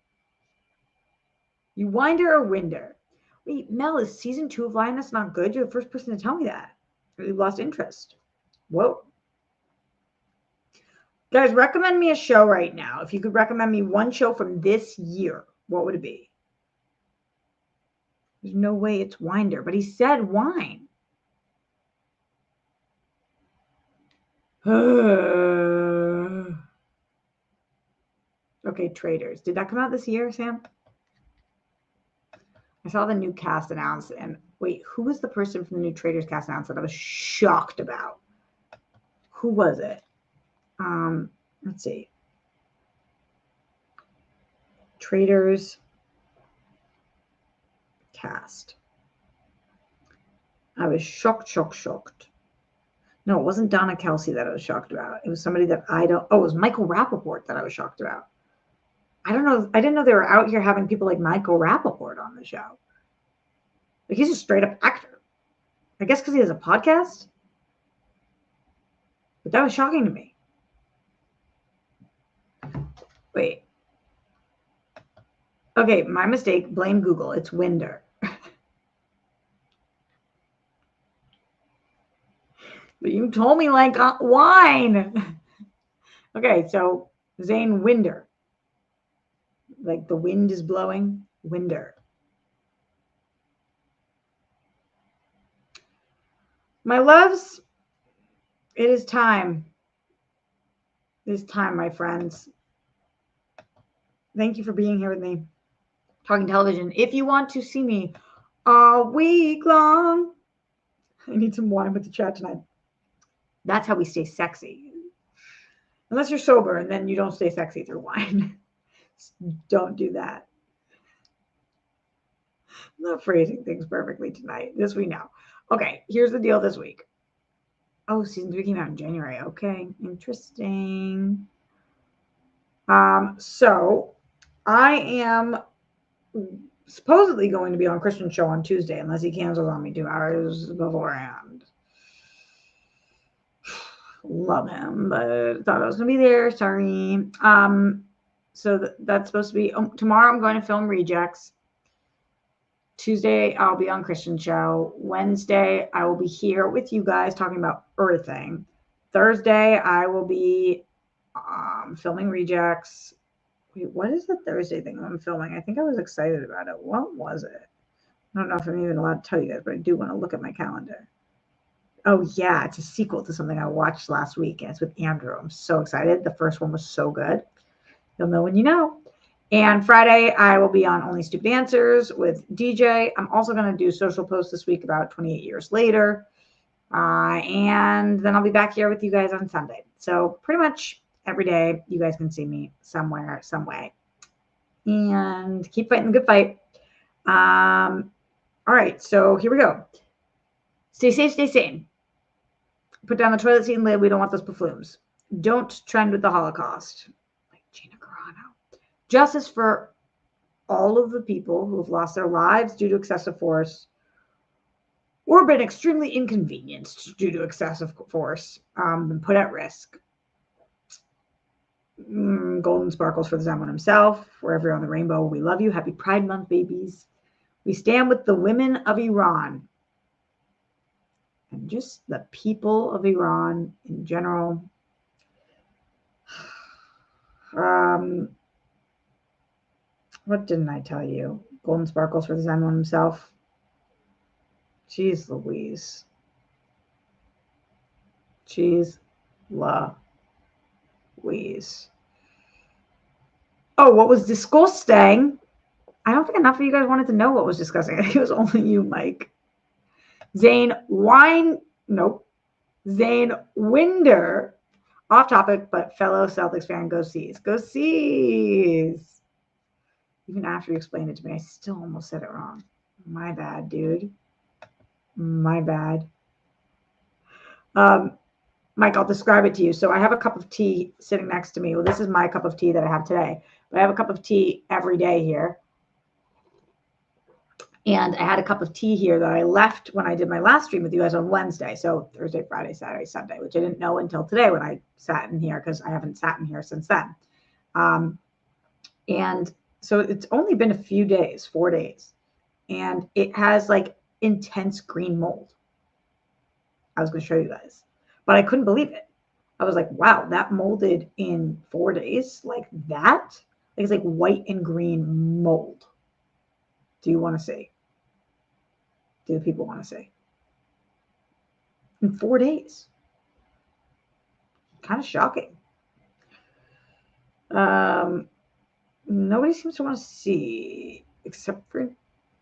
You winder or winder? Wait, Mel, is season 2 of Lioness not good? You're the first person to tell me that. You've lost interest. Whoa. Guys, recommend me a show right now. If you could recommend me one show from this year, what would it be? There's no way it's winder, but he said wine. Okay, Traders. Did that come out this year, Sam? I saw the new cast announced, and wait, who was the person from the new Traders cast announced that I was shocked about? Who was it? Let's see. Traders cast. I was shocked. No, it wasn't Donna Kelsey that I was shocked about. It was somebody that I don't. Oh, it was Michael Rappaport that I was shocked about. I don't know. I didn't know they were out here having people like Michael Rappaport on the show. Like, he's a straight up actor. I guess because he has a podcast. But that was shocking to me. Wait. Okay, my mistake. Blame Google. It's winder. But you told me like wine. Okay, so Zane Winder. Like the wind is blowing. Winder. My loves, it is time. It is time, my friends. Thank you for being here with me. Talking television. If you want to see me all week long, I need some wine with the chat tonight. That's how we stay sexy. Unless you're sober, and then you don't stay sexy through wine. Don't do that. I'm not phrasing things perfectly tonight. This we know. Okay, here's the deal this week. Oh, season 3 came out in January. Okay, interesting. So I am supposedly going to be on Christian's show on Tuesday, unless he cancels on me 2 hours beforehand. Love him, but thought I was going to be there. Sorry. So that's supposed to be tomorrow. I'm going to film Rejects. Tuesday, I'll be on Christian's show. Wednesday, I will be here with you guys talking about Earthing. Thursday, I will be filming Rejects. Wait, what is the Thursday thing I'm filming? I think I was excited about it. What was it? I don't know if I'm even allowed to tell you guys, but I do want to look at my calendar. Oh, yeah, it's a sequel to something I watched last week, and it's with Andor. I'm so excited. The first one was so good. You'll know when you know. And Friday, I will be on Only Stupid Answers with DJ. I'm also going to do social posts this week about 28 years later. And then I'll be back here with you guys on Sunday. So pretty much every day, you guys can see me somewhere, some way. And keep fighting the good fight. All right, so here we go. Stay safe, stay sane. Put down the toilet seat and lid. We don't want those buffoons. Don't trend with the Holocaust. Like Gina Carano. Justice for all of the people who have lost their lives due to excessive force or been extremely inconvenienced due to excessive force, been put at risk. Golden sparkles for the Zen one himself. Wherever you're on the rainbow, we love you. Happy Pride Month, babies. We stand with the women of Iran. And just the people of Iran in general. What didn't I tell you? Golden sparkles for the Zen one himself. Jeez Louise. Jeez Louise. Oh, what was disgusting? I don't think enough of you guys wanted to know what was disgusting. I think it was only you, Mike. Zane Winder Off topic, but fellow Celtics fan, go Seas. Go Seas! Even after you explained it to me, I still almost said it wrong. My bad, dude. My bad. Mike, I'll describe it to you. So I have a cup of tea sitting next to me. Well, this is my cup of tea that I have today. But I have a cup of tea every day here. And I had a cup of tea here that I left when I did my last stream with you guys on Wednesday. So Thursday, Friday, Saturday, Sunday, which I didn't know until today when I sat in here because I haven't sat in here since then. And so it's only been a few days, 4 days. And it has like intense green mold. I was going to show you guys, but I couldn't believe it. I was like, wow, that molded in 4 days like that? Like it's like white and green mold. Do you want to see? Do the people want to see? In 4 days. Kind of shocking. Nobody seems to want to see except for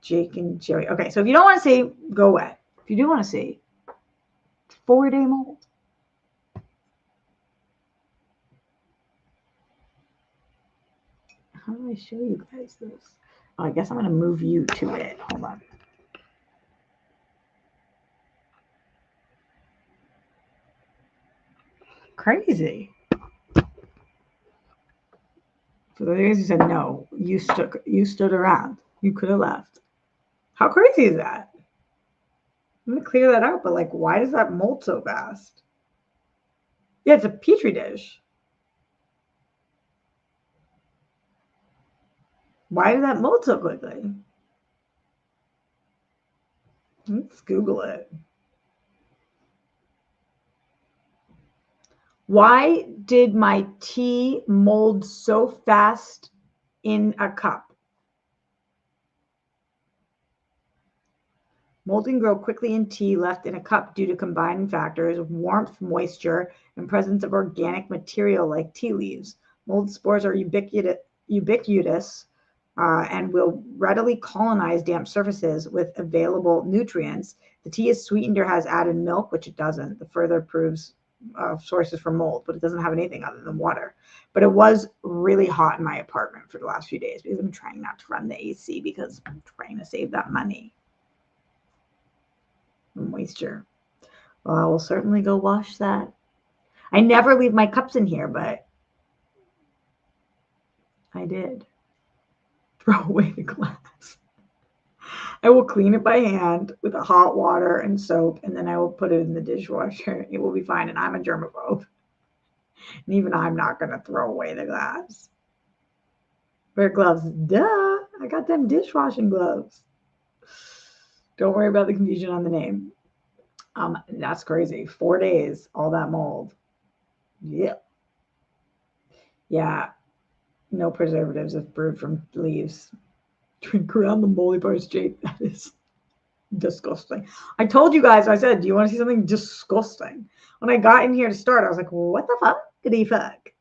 Jake and Jerry. Okay, so if you don't want to see, go away. If you do want to see, 4-day mold. How do I show you guys this? Oh, I guess I'm going to move you to it. Hold on. Crazy. For the guys who said no, you stood around. You could have left. How crazy is that? I'm going to clear that out, but like, why does that mold so fast? Yeah, it's a petri dish. Why did that mold so quickly? Let's Google it. Why did my tea mold so fast in a cup? Molding grow quickly in tea left in a cup due to combining factors, warmth, moisture, and presence of organic material like tea leaves. Mold spores are ubiquitous and will readily colonize damp surfaces with available nutrients. The tea is sweetened or has added milk, which it doesn't. The further proves sources for mold, but it doesn't have anything other than water. But it was really hot in my apartment for the last few days because I'm trying not to run the AC because I'm trying to save that money. Moisture. Well, I will certainly go wash that. I never leave my cups in here, but I did. Throw away the glass. I will clean it by hand with hot water and soap, and then I will put it in the dishwasher. It will be fine, and I'm a germaphobe. And even I'm not going to throw away the glass. Wear gloves. Duh. I got them dishwashing gloves. Don't worry about the confusion on the name. That's crazy. 4 days, all that mold. Yep. Yeah. No preservatives if brewed from leaves. Drink around the moldy parts, Jake. That is disgusting. I told you guys, I said, do you want to see something disgusting? When I got in here to start, I was like, what the fuck did he fuck?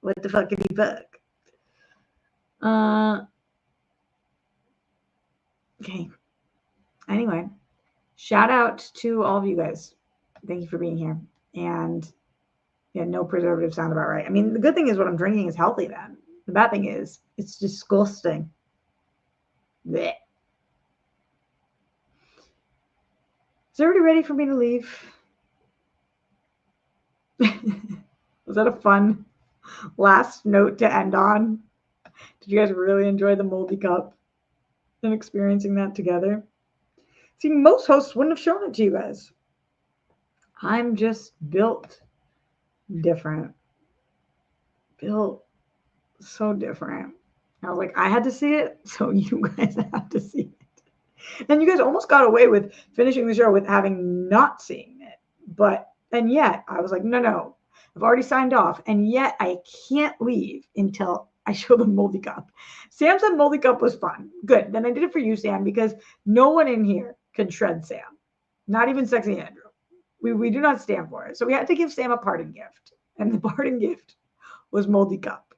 What the fuck did he fuck? Okay. Anyway, shout out to all of you guys. Thank you for being here. And yeah, no preservative sound about right. I mean, the good thing is what I'm drinking is healthy then. The bad thing is it's disgusting. Blech. Is everybody ready for me to leave? Was that a fun last note to end on? Did you guys really enjoy the moldy cup and experiencing that together? See, most hosts wouldn't have shown it to you guys. I'm just built different. Built so different. I was like, I had to see it, so you guys have to see it. And you guys almost got away with finishing the show with having not seen it. And yet I was like, no, I've already signed off. And yet I can't leave until I show the moldy cup. Sam said moldy cup was fun. Good. Then I did it for you, Sam, because no one in here can shred Sam. Not even Sexy Andrew. We do not stand for it. So we had to give Sam a parting gift. And the parting gift was moldy cup.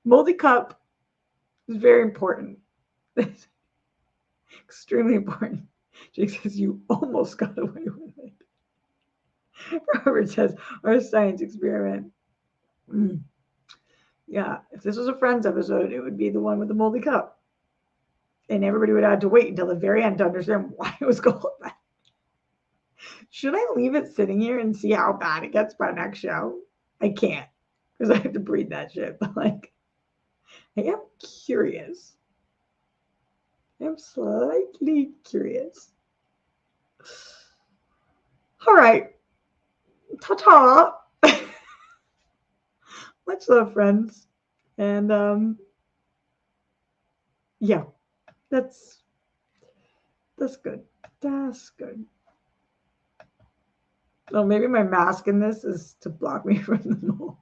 Moldy cup is very important. Extremely important. Jake says you almost got away with it. Robert says, our science experiment. Mm. Yeah, if this was a Friends episode, it would be the one with the moldy cup. And everybody would have to wait until the very end to understand why it was called that. Should I leave it sitting here and see how bad it gets by next show? I can't, because I have to breathe that shit. But like, I am curious. I'm slightly curious. All right. Ta-ta. Much love, friends. And yeah, that's good. That's good. Oh, maybe my mask in this is to block me from the mold.